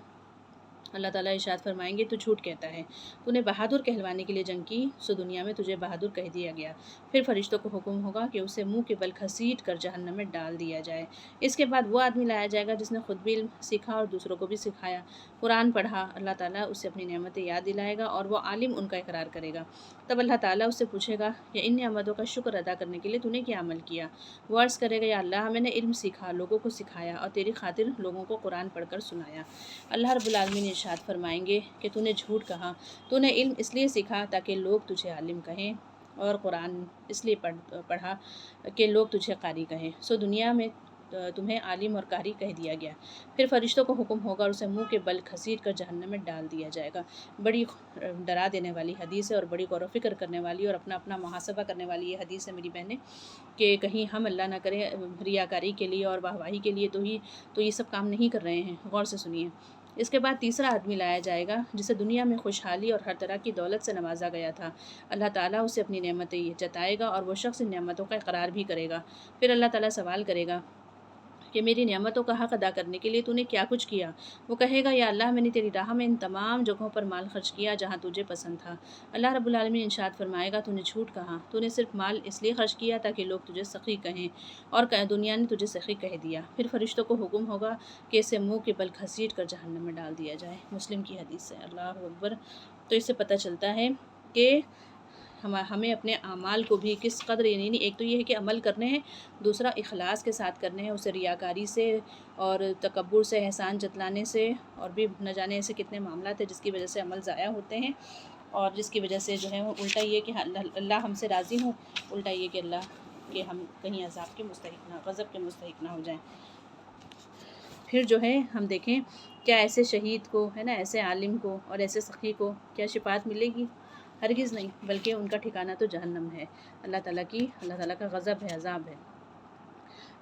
اللہ ताला इरशाद फरमाएंगे तू झूठ कहता है, तूने बहादुर कहलवाने के लिए जंग की, सो दुनिया में तुझे बहादुर कह दिया गया। फिर फरिश्तों को हुक्म होगा कि उसे मुंह के बल घसीट कर जहन्नम में डाल दिया जाए। इसके बाद वो आदमी लाया जाएगा जिसने खुद भी इल्म सीखा और दूसरों को भी सिखाया, कुरान पढ़ा। अल्लाह ताला उसे अपनी नेमतें याद दिलाएगा और वो आलिम उनका इकरार करेगा। तब अल्लाह ताला उससे पूछेगा कि इन नेमतों का शुक्र अदा करने के लिए तूने क्या अमल किया। वो अर्ज़ करेगा, या अल्लाह मैंने इल्म सीखा, लोगों को सिखाया और तेरी खातिर लोगों को कुरान पढ़कर सुनाया। अल्लाह रब्बुल आलमीन इरशाद फरमाएंगे कि तूने झूठ कहा, तूने इल्म इसलिए सीखा ताकि लोग तुझे आलिम कहें, और कुरान इसलिए पढ़ा कि लोग तुझे कारी कहें, सो दुनिया में तुम्हें आलिम और कारी कह दिया गया। फिर फरिश्तों को हुक्म होगा और उसे मुंह के बल घसीट कर जहन्नम में डाल दिया जाएगा। बड़ी डरा देने वाली हदीस है और बड़ी गौर व फिक्र करने वाली और अपना अपना मुहासबा करने वाली ये हदीस है मेरी बहनें, कि कहीं हम अल्लाह ना करे रियाकारी के लिए और वाहवाही के लिए तो ये सब काम नहीं कर रहे हैं। गौर से सुनिए। इसके बाद तीसरा आदमी लाया जाएगा जिसे दुनिया में खुशहाली और हर तरह की दौलत से नवाजा गया था। अल्लाह ताला उसे अपनी नेमतें जताएगा और वो शख्स इन नेमतों का इकरार भी करेगा। फिर अल्लाह ताला सवाल करेगा कि मेरी नेमतों का हक़ अदा करने के लिए तूने क्या कुछ किया। वो कहेगा, या अल्लाह मैंने तेरी राह में इन तमाम जगहों पर माल खर्च किया जहाँ तुझे पसंद था। अल्लाह रब्बुल आलमीन इरशाद फरमाएगा, तूने झूठ कहा, तूने सिर्फ माल इसलिए खर्च किया ताकि लोग तुझे सखी कहें, और दुनिया ने तुझे सखी कह दिया। फिर फरिश्तों को हुक्म होगा कि इसे मुँह के बल घसीट कर जहन्नम में डाल दिया जाए। मुस्लिम की हदीस है। अल्लाह अकबर। तो इससे पता चलता है कि हमें अपने अमाल को भी किस कदर, यानी एक तो ये है कि अमल करने हैं, दूसरा इखलास के साथ करने हैं, उसे रियाकारी से और तकब्बुर से, एहसान जतलाने से, और भी न जाने ऐसे कितने मामला थे जिसकी वजह से अमल ज़ाया होते हैं, और जिसकी वजह से जो है वो उल्टा ये कि अल्लाह हमसे राज़ी हो, उल्टा ये कि अल्लाह के हम कहीं अज़ाब के मुस्तहिक ना, गज़ब के मुस्तहिक ना हो जाएँ। फिर जो है हम देखें, क्या ऐसे शहीद को, है ना, ऐसे आलिम को और ऐसे सखी को क्या शिफात मिलेगी? हरगिज़ नहीं, बल्कि उनका ठिकाना तो जहन्नम है। अल्लाह ताला का गज़ब है, अज़ाब है।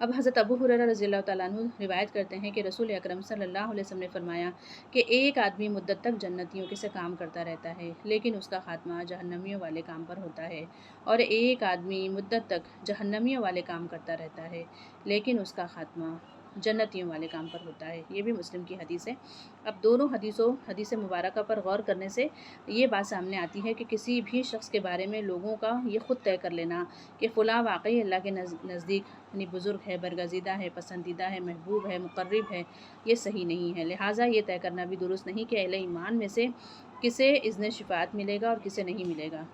अब हज़रत अबू हुरैरा रज़ियल्लाहु तआला अन्हु रिवायत करते हैं कि रसूल अकरम सल्लल्लाहु अलैहि वसल्लम ने फरमाया कि एक आदमी मुद्दत तक जन्नतियों के से काम करता रहता है, लेकिन उसका ख़ात्मा जहन्नमियों वाले काम पर होता है, और एक आदमी मुद्दत तक जहन्नमियों वाले काम करता रहता है, लेकिन उसका ख़ात्मा जन्नतियों वाले काम पर होता है। ये भी मुस्लिम की हदीस है। अब दोनों हदीस मुबारका पर गौर करने से ये बात सामने आती है कि किसी भी शख्स के बारे में लोगों का ये ख़ुद तय कर लेना कि फ़लाँ वाकई अल्लाह के नज़दीक यानी बुज़ुर्ग है, बरगज़ीदा है, पसंदीदा है, महबूब है, मुक़र्रब है, ये सही नहीं है। लिहाजा ये तय करना भी दुरुस्त नहीं कि अहले ईमान में से किसे इज़्न शिफ़ात मिलेगा और किसे नहीं मिलेगा।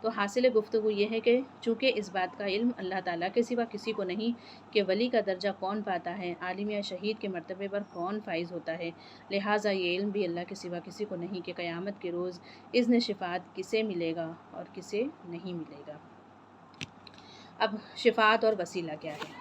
तो हासिल गुफ्तगू ये है कि चूँकि इस बात का इल्म अल्लाह ताला के सिवा किसी को नहीं कि वली का दर्जा कौन पाता है, आलिम या शहीद के मर्तबे पर कौन फ़ाइज़ होता है, लिहाजा ये इल्म भी अल्लाह के सिवा किसी को नहीं कि क़यामत के रोज़ इज़्न शिफ़ात किसे मिलेगा और किसे नहीं मिलेगा। अब शिफ़ात और वसीला क्या है?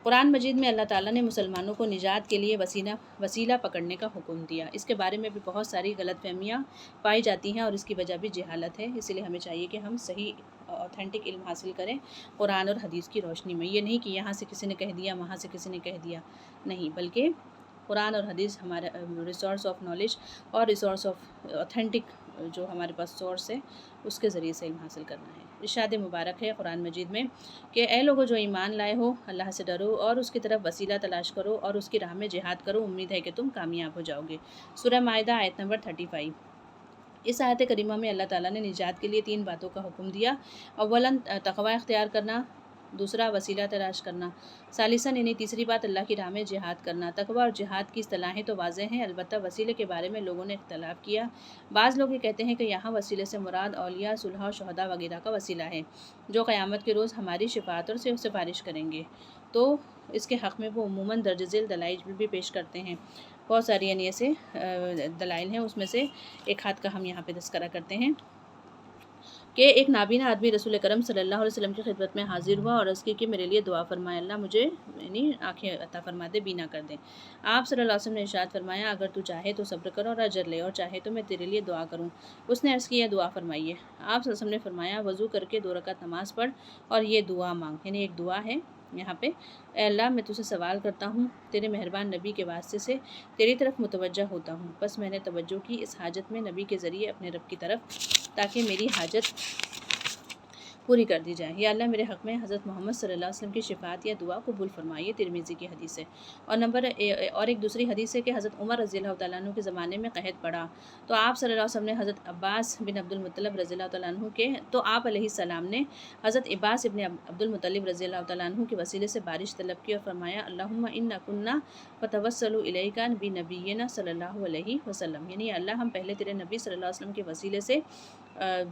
कुरान मजीद में अल्लाह ताला ने मुसलमानों को निजात के लिए वसीला पकड़ने का हुक्म दिया। इसके बारे में भी बहुत सारी गलतफहमियाँ पाई जाती हैं और इसकी वजह भी जहालत है। इसलिए हमें चाहिए कि हम सही ऑथेंटिक इल्म हासिल करें कुरान और हदीस की रोशनी में। ये नहीं कि यहाँ से किसी ने कह दिया, वहाँ से किसी ने कह दिया, नहीं, बल्कि कुरान और हदीस हमारा रिसोर्स ऑफ नॉलेज और रिसोर्स ऑफ ऑथेंटिक जो हमारे पास सोर्स है उसके ज़रिए से इल्म हासिल करना है। इरशाद मुबारक है कुरान मजीद में कि ऐ लोगों जो ईमान लाए हो, अल्लाह से डरो और उसकी तरफ वसीला तलाश करो और उसकी राह में जिहाद करो, उम्मीद है कि तुम कामयाब हो जाओगे। सूरह माइदा आयत नंबर 35। इस आयत करीमा में अल्लाह ताला ने निजात के लिए 3 बातों का हुक्म दिया। अव्वलन तक़वा इख्तियार करना, दूसरा वसीला तलाश करना, सालिसन यानी तीसरी बात अल्लाह की राह में जिहाद करना। तक़वा और जिहाद की इस्तिलाहें तो वाज़ेह हैं, अलबत्ता वसीले के बारे में लोगों ने इख्तलाफ किया। बाज़ लोग ये कहते हैं कि यहाँ वसीले से मुराद औलिया, सुलह और शुहदा वगैरह का वसीला है, जो क़यामत के रोज़ हमारी शिफ़ात और से सिफारिश करेंगे। तो इसके हक़ में वो उमूमन दर्ज झेल दलाइल भी पेश करते हैं। बहुत सारी यानी ऐसे दलाइल हैं, उसमें से एक हाथ का हम यहाँ पे तज़किरा करते हैं कि एक नाबीना आदमी रसूल करम सल्लल्लाहु अलैहि वसल्लम की खिदमत में हाजिर हुआ और अर्ज़ की कि मेरे लिए दुआ फरमाए, अल्लाह मुझे यानी आँखें अता फरमा दे, बीना कर दें। आप सल्लल्लाहु अलैहि वसल्लम ने इरशाद फरमाया, अगर तू चाहे तो सब्र कर और अजर ले, और चाहे तो मैं तेरे लिए दुआ करूँ। उसने अर्ज़ किया, दुआ फरमाइए। आप सल्लल्लाहु अलैहि वसल्लम ने फरमाया, वज़ू करके 2 रकात नमाज़ पढ़ और ये दुआ मांग, यानी एक दुआ है यहाँ पे, ऐ अल्लाह मैं तुझसे सवाल करता हूँ, तेरे मेहरबान नबी के वास्ते से तेरी तरफ मुतवज्जा होता हूँ। बस मैंने तवज्जो की इस हाजत में नबी के ज़रिए अपने रब की तरफ, ताकि मेरी हाजत पूरी कर दी जाए। या अल्लाह मेरे हक़ में हज़रत मोहम्मद सल्लल्लाहु अलैहि वसल्लम की शिफ़ात या दुआ कबूल फ़रमाइए। तिरमिज़ी की हदीस है। और एक दूसरी हदीस है कि हज़रत उमर रज़ियल्लाहु तआला अन्हु के ज़माने में क़हत पड़ा तो आप सल्लल्लाहु अलैहि वसल्लम ने हज़रत अब्बास बिन अब्दुल मुत्तलिब रज़ियल्लाहु तआला अन्हु के तो आप अलैहिस्सलाम ने हज़रत अब्बास इब्न अब्दुल मुत्तलिब रज़ियल्लाहु तआला अन्हु के वसीले से बारिश तलब की और फरमाया अल्लाहुम्मा इन्ना कुन्ना फतवस्सलु इलैका बि नबिय्यिना सल्लल्लाहु अलैहि वसल्लम, यानी अल्लाह हम पहले तेरे नबी सल्लल्लाहु अलैहि वसल्लम के वसीले से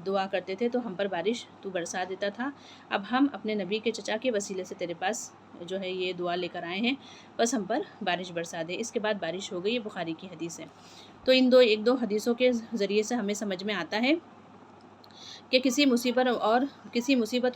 दुआ करते थे तो हम पर बारिश तू बरसा देता था। अब हम अपने नबी के चचा के वसीले से तेरे पास जो है ये दुआ लेकर आए हैं, बस हम पर बारिश बरसा दे। इसके बाद बारिश हो गई। ये बुखारी की हदीस है। तो इन एक दो हदीसों के ज़रिए से हमें समझ में आता है कि किसी मुसीबत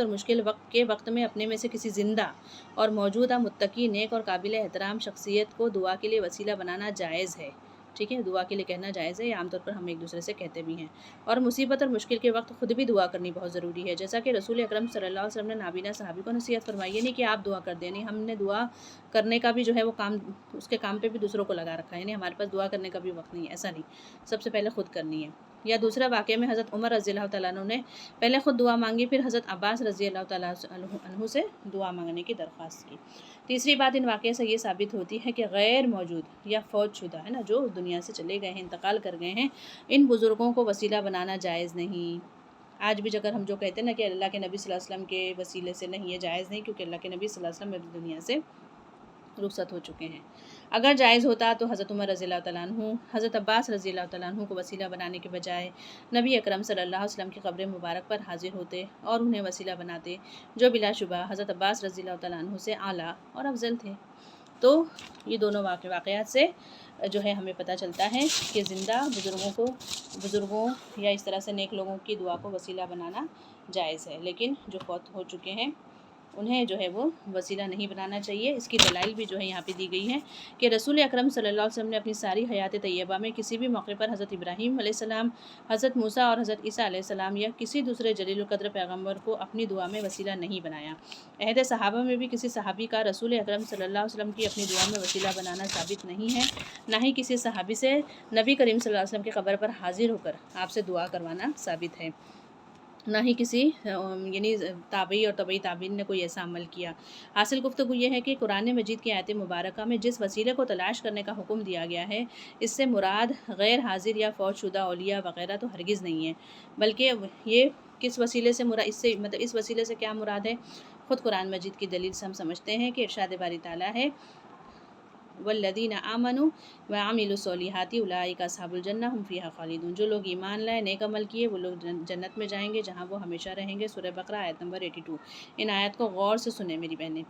और मुश्किल वक्त में अपने में से किसी ज़िंदा और मौजूदा मुत्तकी, नेक और काबिल एहतराम शख्सियत को दुआ के लिए वसीला बनाना जायज़ है। ठीक है, दुआ के लिए कहना जायज़ है। आमतौर पर हम एक दूसरे से कहते भी हैं। और मुसीबत और मुश्किल के वक्त ख़ुद भी दुआ करनी बहुत ज़रूरी है। जैसा कि रसूल अकरम सल्लल्लाहु अलैहि वसल्लम ने नाबीना सहाबी को नसीहत फरमाई है, नहीं कि आप दुआ कर दें, नहीं, हमने दुआ करने का भी जो है वो काम, उसके काम पे भी दूसरों को लगा रखा है, यानी हमारे पास दुआ करने का भी वक्त नहीं है, ऐसा नहीं, सबसे पहले ख़ुद करनी है। या दूसरा वाक़े में हज़रत उमर रज़ियल्लाहु तआला अन्हु ने पहले ख़ुद दुआ मांगी, फिर हज़रत अब्बास रज़ियल्लाहु तआला अन्हु से दुआ मांगने की दरख्वास्त की। तीसरी बात इन वाक़े से ये साबित होती है कि गैर मौजूद या फ़ौत शुदा है ना, जो दुनिया से चले गए हैं, इंतकाल कर गए हैं, इन बुज़ुर्गों को वसीला बनाना जायज़ नहीं। आज भी अगर हम जो कहते हैं ना कि अल्लाह के नबी सल्लल्लाहु अलैहि वसल्लम के वसीले से नहीं, ये जायज़ नहीं, क्योंकि अल्लाह के नबी सल्लल्लाहु अलैहि वसल्लम दुनिया से रुखसत हो चुके हैं। अगर जायज़ होता तो हज़रत उमर रज़ियल्लाहु तआला अन्हु हज़रत अब्बास रज़ियल्लाहु तआला अन्हु को वसीला बनाने के बजाय नबी अकरम सल्लल्लाहु अलैहि वसल्लम की क़ब्र मुबारक पर हाज़िर होते और उन्हें वसीला बनाते, जो बिलाशुबा हज़रत अब्बास रज़ियल्लाहु तआला अन्हु से आला और अफजल थे। तो ये दोनों वाक़यात से जो है हमें पता चलता है कि ज़िंदा बुज़ुर्गों या इस तरह से नेक लोगों की दुआ को वसीला बनाना जायज़ है, लेकिन जो फौत हो चुके हैं उन्हें जो है वो वसीला नहीं बनाना चाहिए। इसकी दलाइल भी जो है यहाँ पे दी गई हैं कि रसूल अकरम सल्लल्लाहु अलैहि वसल्लम ने अपनी सारी हयात तैयबा में किसी भी मौके पर हज़रत इब्राहीम अलैहिस्सलाम, हज़रत मूसा और हज़रत ईसा अलैहिस्सलाम या किसी दूसरे जलील क़द्र पैगम्बर को अपनी दुआ में वसीला नहीं बनाया। अहद सहाबा में भी किसी सहाबी का रसूल अकरम सल्लल्लाहु अलैहि वसल्लम की अपनी दुआ में वसीला बनाना साबित नहीं है, ना ही किसी सहाबी से नबी करीम सल्लल्लाहु अलैहि वसल्लम की क़ब्र पर हाज़िर होकर आपसे दुआ करवाना साबित है, ना ही किसी यानी ताबई और तबई ताबीन ने कोई ऐसा अमल किया। हासिल गुफ्तगू ये है कि कुरान मजीद की आयत मुबारक में जिस वसीले को तलाश करने का हुक्म दिया गया है, इससे मुराद गैर हाजिर या फौत शुदा औलिया वग़ैरह तो हरगिज़ नहीं है, बल्कि ये किस वसीले से इस वसीले से क्या मुराद है, ख़ुद कुरान मजीद की दलील से हम समझते हैं कि इरशाद बारी ताला है वल्लज़ीना आमनू व आमिलुस्सॉलिहाति उलाइका अस्हाबुल जन्नह हुम फ़ीहा खालिदून, जो लोग ईमान लाए, नेक अमल किए, वो लोग जन्नत में जाएंगे जहाँ वो हमेशा रहेंगे। सूरह बकरा आयत नंबर 82। इन आयत को गौर से सुने मेरी बहनें।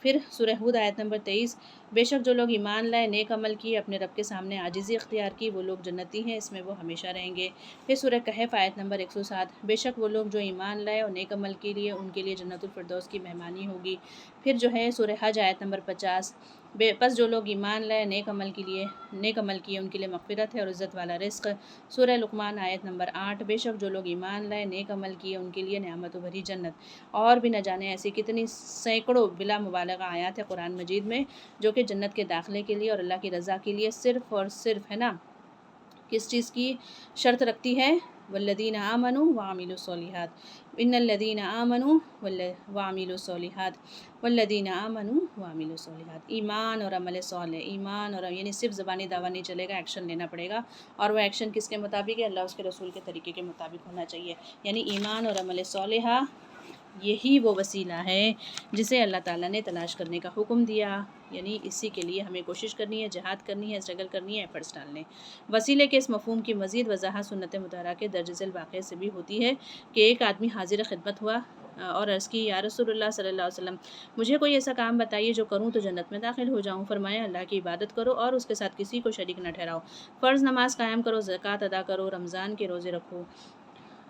फिर सूरह हूद आयत नंबर 23, बेशक जो लोग ईमान लाए, नेक अमल किए, अपने रब के सामने आजिज़ी इख्तियार की, वो लोग जन्नती हैं, इसमें वो हमेशा रहेंगे। फिर सूरह कहफ आयत नंबर 107, बेशक वो लोग जो ईमान लाए और नेक अमल के लिए, उनके लिए जन्नतुल फिरदौस की मेहमानी होगी। फिर जो है सूरह हज आयत नंबर 50, बस जो लोग ईमान लाए, नेक अमल किए, उनके लिए मग़फ़िरत है और इज़्ज़त वाला रिज़्क़। सूरह लुक़मान आयत नंबर 8, बेशक जो लोग ईमान लाए, नेक अमल किए, उनके लिए नेमतों भरी जन्नत। और भी न जाने ऐसी कितनी सैकड़ों बिला मुबालगा आयत है कुरान मजीद में, जो कि जन्नत के दाखिले के लिए और अल्लाह की रज़ा के लिए सिर्फ़ और सिर्फ़ है ना, किस चीज़ की शर्त रखती है, वल्लज़ीना आमनू व आमिलुस्सॉलिहात, इन्नल्लज़ीना आमनू व आमिलुस्सॉलिहात वल्लज़ीना आमनू व आमिलुस्सॉलिहात। ईमान और अमल सॉलिह, ईमान और यानी सिर्फ ज़बानी दावा नहीं चलेगा, एक्शन लेना पड़ेगा। और वह एक्शन किसके मुताबिक है, अल्लाह उसके रसूल के तरीके के मुताबिक होना चाहिए। यानी ईमान और अमल सॉलिह यही वो वसीला है जिसे अल्लाह ताला ने तलाश करने का हुक्म दिया, यानी इसी के लिए हमें कोशिश करनी है, जहाद करनी है, स्ट्रगल करनी है, एफर्ट्स डालने। वसीले के इस मफ़हूम की मज़ीद वज़ाहत सुन्नत मुतहरा के दर्ज झेल वाक़े से भी होती है कि एक आदमी हाजिर खिदमत हुआ और अर्ज़ की, या रसूलुल्लाह सल्लल्लाहु अलैहि वसल्लम, मुझे कोई ऐसा काम बताइए जो करूँ तो जन्नत में दाखिल हो जाऊँ। फरमाया, अल्लाह की इबादत करो और उसके साथ किसी को शरीक न ठहराओ, फ़र्ज़ नमाज कायम करो, ज़कात अदा करो, रमज़ान के रोज़े रखो।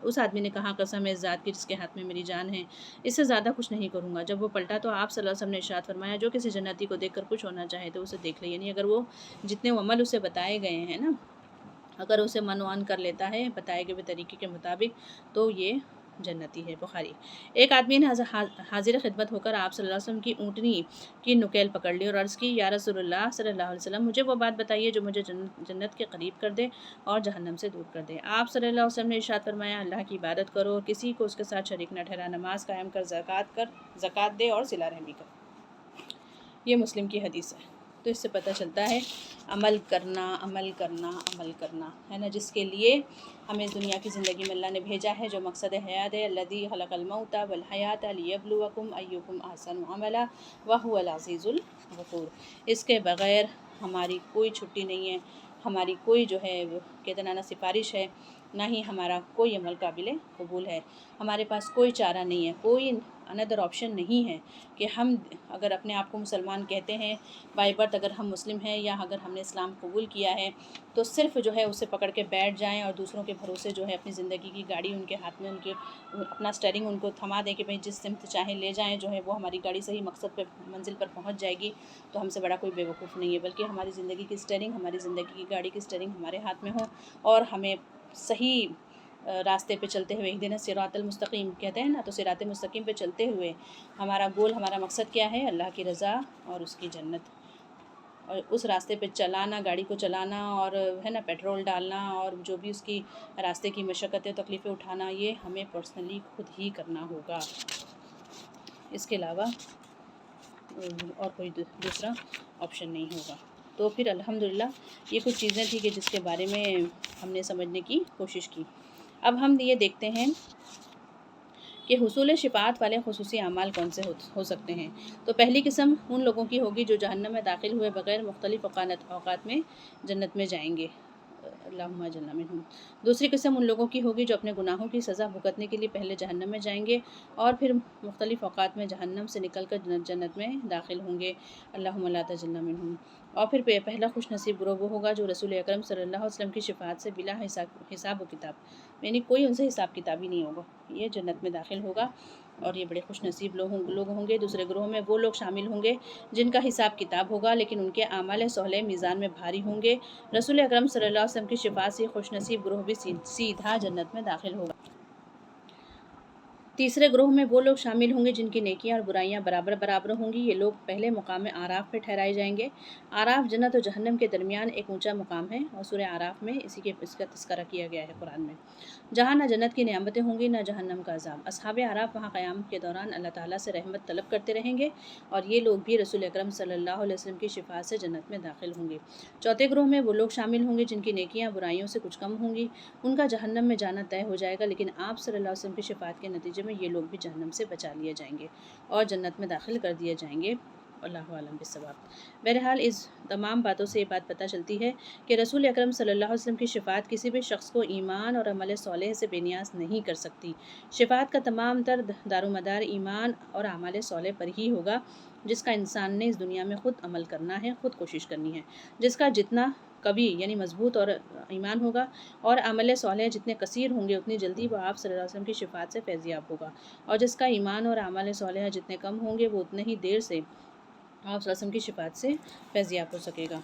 उस आदमी ने कहा, कसम है ज़ात की जिसके हाथ में मेरी जान है, इससे ज़्यादा कुछ नहीं करूँगा। जब वो पलटा तो आप सल्लल्लाहु अलैहि वसल्लम ने इरशाद फरमाया, जो किसी जन्नती को देखकर कुछ होना चाहे तो उसे देख ले। यानी अगर वो जितने अमल उसे बताए गए हैं ना, अगर उसे मनवान कर लेता है बताए गए तरीके के मुताबिक, तो ये जन्नती है। बुखारी। एक आदमी ने हाजिर खिदमत होकर आप सल्लल्लाहु अलैहि वसल्लम की ऊँटनी की नुकेल पकड़ ली और अर्ज़ की, या रसूलल्लाह सल्लल्लाहु अलैहि वसल्लम, मुझे वो बात बताइए जो मुझे जन्नत के करीब कर दे और जहन्नम से दूर कर दे। आप सल्लल्लाहु अलैहि वसल्लम ने इरशाद फरमाया, अल्लाह की इबादत करो और किसी को उसके साथ शरीक न ठहरा, नमाज कायम कर, ज़कात दे और सिला रहमी कर। ये मुस्लिम की हदीस है। तो इससे पता चलता है अमल करना, अमल करना, अमल करना, है ना, जिसके लिए हमें इस दुनिया की ज़िंदगी में अल्लाह ने भेजा है, जो मकसद हयात है, अल्लज़ी खलक़ल मौता वल हयात लियब्लुवकुम अय्युकुम अहसनु अमला व हुवल अज़ीज़ुल गफ़ूर। इसके बग़ैर हमारी कोई छुट्टी नहीं है, हमारी कोई जो है वो कहते ना सिफारिश है, ना ही हमारा कोई अमल काबिल कबूल है। हमारे पास कोई चारा नहीं है, कोई अनदर ऑप्शन नहीं है कि हम अगर अपने आप को मुसलमान कहते हैं, बाय बर्थ अगर हम मुस्लिम हैं या अगर हमने इस्लाम कबूल किया है, तो सिर्फ़ जो है उसे पकड़ के बैठ जाएं और दूसरों के भरोसे जो है अपनी ज़िंदगी की गाड़ी उनके हाथ में, उनके अपना स्टीयरिंग उनको थमा दें कि भाई जिस सिमत चाहे ले जाएं, जो है वो हमारी गाड़ी सही मकसद पे, मंजिल पर पहुंच जाएगी। तो हमसे बड़ा कोई बेवकूफ़ नहीं है, बल्कि हमारी ज़िंदगी की स्टीयरिंग, हमारी ज़िंदगी की गाड़ी की स्टीयरिंग हमारे हाथ में हो और हमें सही रास्ते पे चलते हुए, इहदिना सिरातल मुस्तकीम कहते हैं ना, तो सिरात मुस्तकीम पे चलते हुए हमारा गोल, हमारा मकसद क्या है? अल्लाह की रज़ा और उसकी जन्नत। और उस रास्ते पे चलाना, गाड़ी को चलाना और है ना पेट्रोल डालना और जो भी उसकी रास्ते की मशक्क़तें तकलीफ़ें उठाना, ये हमें पर्सनली खुद ही करना होगा। इसके अलावा और कोई दूसरा ऑप्शन नहीं होगा। तो फिर अल्हम्दुलिल्लाह ये कुछ चीज़ें थी कि जिसके बारे में हमने समझने की कोशिश की। अब हम ये देखते हैं कि हुसूल शिफ़ाअत वाले खुसूसी अमाल कौन से हो सकते हैं। तो पहली किस्म उन लोगों की होगी जो जहन्नम में दाखिल हुए बग़ैर मुख्तलिफ़ औक़ात में जन्नत में जाएंगे। अल्लाहुम्मा अजरना मिनहुम। दूसरी किस्म उन लोगों की होगी जो अपने गुनाहों की सज़ा भुगतने के लिए पहले जहन्नम में जाएंगे और फिर मुख्तलिफ़ औक़ात में जहन्नम से निकल कर जन्नत में दाखिल होंगे। अल्लाहुम्मा ला तजल्ना मिनहुम। और फिर पहला खुश नसीब ग्रोह वो होगा जो रसूल अकरम सल्लल्लाहु अलैहि वसल्लम की शिफ़ाअत से बिला हिसाब व किताब, यानी कोई उनसे हिसाब किताब ही नहीं होगा, ये जन्नत में दाखिल होगा और ये बड़े खुश नसीब लोग होंगे। दूसरे ग्रोह में वो लोग शामिल होंगे जिनका हिसाब किताब होगा लेकिन उनके आमाल सोलह मीज़ान में भारी होंगे। रसूल अकरम सल्लल्लाहु अलैहि वसल्लम की शिफ़ाअत से खुश नसीब ग्रोह भी सीधा जन्नत में दाखिल होगा। तीसरे ग्रोह में वो लोग शामिल होंगे जिनकी नेकियां और बुराइयां बराबर बराबर होंगी। ये लोग पहले मुकाम आराफ पे ठहराए जाएंगे। आराफ जन्नत और जहन्नम के दरमियान एक ऊंचा मुकाम है और सूरह आराफ में इसका तज़किरा किया गया है कुरान में, जहाँ न जन्नत की नेमतें होंगी न जहन्नम का अज़ाब। अस्हाब आराफ वहाँ क़याम के दौरान अल्लाह ताला से रहमत तलब करते रहेंगे और ये लोग भी रसूल अकरम सल्लल्लाहु अलैहि वसल्लम की शिफ़ाअत से जन्नत में दाखिल होंगे। चौथे ग्रोह में वो लोग शामिल होंगे जिनकी नेकियां बुराइयों से कुछ कम होंगी। उनका जहन्नम में जाना तय हो जाएगा, लेकिन आप सल्लल्लाहु अलैहि वसल्लम की शिफ़ाअत के नतीजे में ये लोग भी जहन्नम से बचा लिए जाएंगे और जन्नत में दाखिल कर दिए जाएंगे। अल्लाहु आलम बिस्सवाब। बहरहाल इस तमाम बातों से ये बात पता चलती है कि रसूल अकरम सल्लल्लाहु अलैहि वसल्लम की शिफ़ाअत किसी भी शख्स को ईमान और अमल सोलेह से बेनियाज़ नहीं कर सकती। शिफ़ाअत का तमाम तर दारोमदार ईमान और अमल सोलेह पर ही होगा, जिसका इंसान ने इस दुनिया में ख़ुद अमल करना है, ख़ुद कोशिश करनी है। जिसका जितना कभी यानी मजबूत और ईमान होगा और अमल सोलेह जितने कसीर होंगे, उतनी जल्दी वो आप सल्लल्लाहु अलैहि वसल्लम की शिफ़ाअत से फैज़याब होगा। और जिसका ईमान और अमल सोलेह जितने कम होंगे, वो उतने ही देर से आप सल्लल्लाहु अलैहि वसल्लम की शिफ़ाअत से फैज़याब हो सकेगा।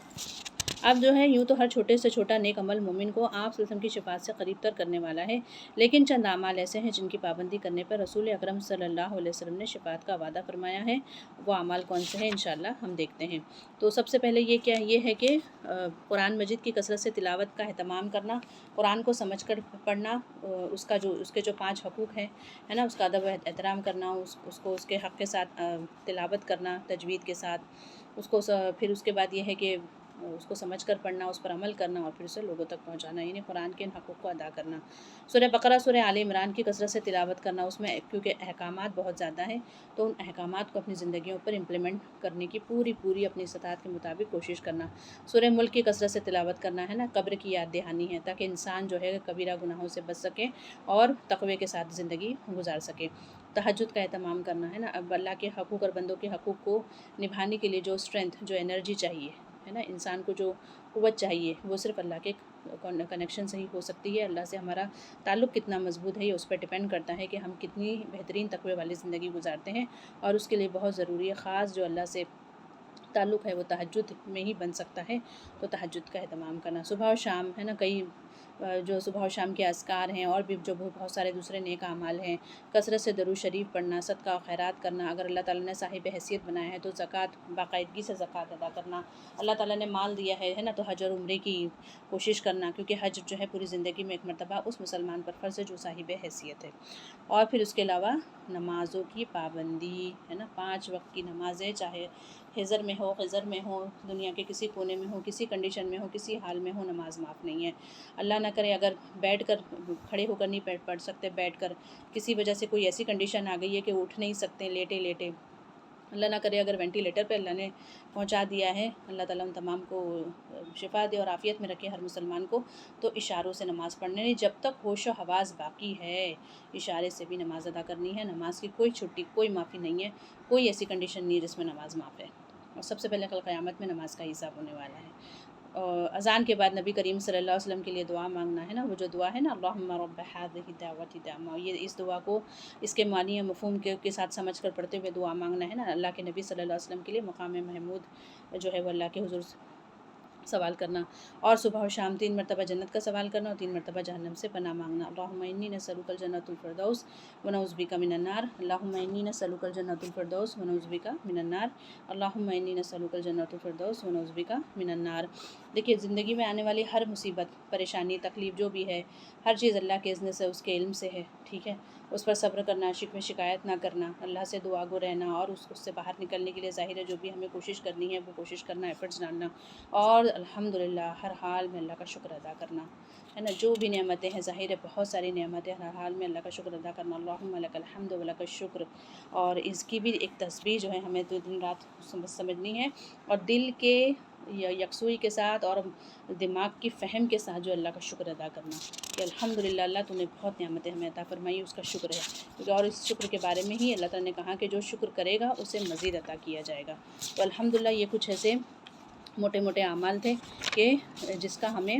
अब जो है यूँ तो हर छोटे से छोटा नेक अमल मोमिन को आप सल्लल्लाहु अलैहि वसल्लम की शिफ़ाअत से करीब तर करने वाला है, लेकिन चंद अमाल ऐसे हैं जिनकी पाबंदी करने पर रसूल अकरम सल्लल्लाहु अलैहि वसल्लम ने शिफ़ाअत का वादा फरमाया है। वो अमाल कौन से हैं इंशाअल्लाह हम देखते हैं। तो सबसे पहले ये है कि कुरान मजीद की कसरत से तिलावत का एहतमाम करना, कुरान को समझ कर पढ़ना, उसके जो 5 हक़ूक़ हैं, है ना, उसका अदब एहतराम करना, उसको उसके हक़ के साथ तिलावत करना तजवीद के साथ, उसको फिर उसके बाद ये है कि उसको समझ कर पढ़ना, उस पर अमल करना और फिर उसे लोगों तक पहुंचाना, यानी कुरान के इन हक़ूक़ को अदा करना। सूरह बकरा, सूरह आले इमरान की कसरत से तिलावत करना, उसमें क्योंकि अहकामात बहुत ज़्यादा हैं तो उन अहकामात को अपनी ज़िंदगियों पर इम्प्लीमेंट करने की पूरी अपनी इस्तात के मुताबिक कोशिश करना। सूरह मुल्क की कसरत से तिलावत करना, है ना, कब्र की याद दहानी है ताकि इंसान जो है कबीरा गुनाहों से बच सके और तक़वे के साथ ज़िंदगी गुजार सके। तहज्जुद का एहतमाम करना, है ना, अब अल्लाह के हक़ूक़ और बंदों के हक़ूक़ को निभाने के लिए जो स्ट्रेंथ, जो एनर्जी चाहिए, है ना, इंसान को जो क़ुव्वत चाहिए, वो सिर्फ़ अल्लाह के कनेक्शन से ही हो सकती है। अल्लाह से हमारा ताल्लुक़ कितना मज़बूत है ये उस पर डिपेंड करता है कि हम कितनी बेहतरीन तक़वे वाली ज़िंदगी गुजारते हैं और उसके लिए बहुत ज़रूरी है ख़ास जो अल्लाह से ताल्लुक़ है वो तहज्जुद में ही बन सकता है। तो तहज्जुद का एहतमाम करना सुबह और शाम, है ना, कई जो सुबह और शाम के अज़कार हैं और भी जो बहुत सारे दूसरे नेक अमाल हैं, कसरत से दरूद शरीफ पढ़ना, सदका और खैरात करना, अगर अल्लाह ताला ने साहिब हैसियत बनाया है तो ज़कात बाकायदगी से ज़कात अदा करना, अल्लाह ताला ने माल दिया है ना, तो हज और उम्रे की कोशिश करना, क्योंकि हज जो है पूरी ज़िंदगी में एक मरतबा उस मुसलमान पर फ़र्ज़ है जो साहिब हैसियत है। और फिर उसके अलावा नमाज़ों की पाबंदी है ना, 5 वक्त की नमाज़ें, चाहे हिज़र में हो, ख़िज़र में हो, दुनिया के किसी कोने में हो, किसी कंडीशन में हो, किसी हाल में हो, नमाज माफ़ नहीं है। अल्लाह ना करे अगर बैठ कर, खड़े होकर नहीं पढ़ सकते, बैठ कर किसी वजह से कोई ऐसी कंडीशन आ गई है कि उठ नहीं सकते, लेटे लेटे, अल्लाह ना करे अगर वेंटिलेटर पे अल्लाह ने पहुंचा दिया है, अल्लाह ताला उन तमाम को शिफा दे और आफ़ियत में रखे हर मुसलमान को, तो इशारों से नमाज़ पढ़ने नहीं, जब तक होश व हवास बाकी है इशारे से भी नमाज़ अदा करनी है। नमाज की कोई छुट्टी, कोई माफ़ी नहीं है, कोई ऐसी कंडीशन नहीं है जिसमें नमाज़ माफ़ है। और सबसे पहले कल क़यामत में नमाज का हिसाब होने वाला है। और अज़ान के बाद नबी करीम सल्लल्लाहु अलैहि वसल्लम के लिए दुआ मांगना है ना, वो जो दुआ है ना, अल्लाहुम्मा रब्ब हाज़िही दावती ताम्मा, ये इस दुआ को इसके मानी मफ़हूम के साथ समझ कर पढ़ते हुए दुआ मांगना है ना। अल्लाह के नबी सल्लल्लाहु अलैहि वसल्लम के लिए मक़ाम महमूद जो है वो अल्लाह के हुज़ूर सवाल करना, और सुबह और शाम 3 मरतबा जन्नत का सवाल करना और 3 मरतबा जहन्नम से पनाह मांगना। अल्लाहुम्मा इन्नी नसअलुकल जन्नतुल फ़िरदौस व नऊज़ु बिका मिनन नार, अल्लाहुम्मा इन्नी नसअलुकल जन्नतुल फ़िरदौस व नऊज़ु बिका मिनन नार, अल्लाहुम्मा इन्नी नसअलुकल जन्नतुल फ़िरदौस व नऊज़ु बिका मिनन नार। देखिए, ज़िंदगी में आने वाली हर मुसीबत, परेशानी, तकलीफ़ जो भी है, हर चीज़ अल्लाह के इज़्न से, उसके इल्म से है, ठीक है। उस पर सब्र करना, शिकवे शिकायत ना करना, अल्लाह से दुआ गो रहना, और उससे बाहर निकलने के लिए ज़ाहिर है जो भी हमें कोशिश करनी है वो कोशिश करना, एफ़र्ट्स डालना, और अल्हम्दुलिल्लाह हर हाल में अल्लाह का शुक्र अदा करना, है ना। जो भी नेमतें हैं, ज़ाहिर है बहुत सारी नेमतें, हर हाल में अल्लाह का शुक्र अदा करना। अल्लाहुम्मा लकल हम्दु व लकल शुक्र, और इसकी भी एक तस्बीह जो है हमें तो दिन रात समझनी है, और दिल के यकसुई के साथ और दिमाग की फ़हम के साथ जो अल्लाह का शुक्र अदा करना कि अल्हम्दुलिल्लाह अल्लाह तूने बहुत नेमतें हमें अता फ़रमाई, उसका शुक्र है। क्योंकि और इस शुक्र के बारे में ही अल्लाह ताला ने कहा कि जो शुक्र करेगा उसे मज़ीद अता किया जाएगा। तो अल्हम्दुलिल्लाह ये कुछ ऐसे मोटे मोटे अमाल थे कि जिसका हमें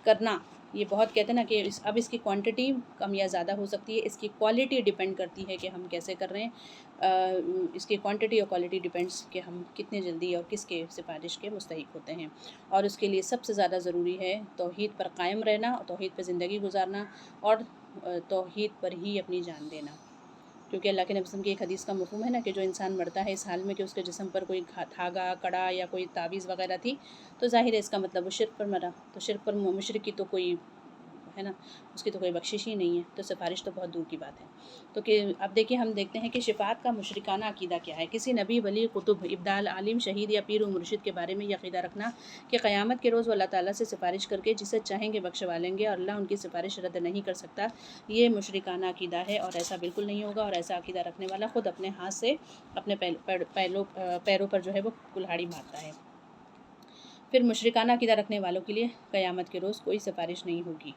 करना, ये बहुत कहते हैं ना कि अब इसकी क्वांटिटी कम या ज़्यादा हो सकती है, इसकी क्वालिटी डिपेंड करती है कि हम कैसे कर रहे हैं। इसकी क्वांटिटी और क्वालिटी डिपेंड्स कि हम कितने जल्दी और किसके सिफारिश के मुस्तहिक होते हैं। और उसके लिए सबसे ज़्यादा ज़रूरी है तौहीद पर कायम रहना, और तौहीद पर ज़िंदगी गुजारना, और तौहीद पर ही अपनी जान देना। क्योंकि अल्लाह के नबी वसल्लम की एक हदीस का मफ़हूम है ना कि जो इंसान मरता है इस हाल में कि उसके जिस्म पर कोई धागा, कड़ा या कोई तावीज़ वग़ैरह थी, तो ज़ाहिर है इसका मतलब वो शिर्क पर मरा। तो शिर्क पर मुशरिक की तो कोई, है ना, उसकी तो कोई बख्शिश ही नहीं है, तो सिफारिश तो बहुत दूर की बात है। तो कि अब देखिए, हम देखते हैं कि शिफ़ात का मुशरिकाना अक़ीदा क्या है। किसी नबी, वली, कुतुब, इब्दाल, आलिम, शहीद या पीर व मुर्शिद के बारे में ये अक़ीदा रखना कि क़यामत के रोज़ वो अल्लाह ताला से सिफारिश करके जिसे चाहेंगे बख्शवा लेंगे और अल्लाह उनकी सिफारिश रद्द नहीं कर सकता, ये मुशरिकाना अक़ीदा है, और ऐसा बिल्कुल नहीं होगा। और ऐसा अक़ीदा रखने वाला ख़ुद अपने हाथ से अपने पैरों पर जो है वो कुल्हाड़ी मारता है। फिर मुशरिकाना अक़ीदा रखने वालों के लिए क़यामत के रोज़ कोई सिफारिश नहीं होगी,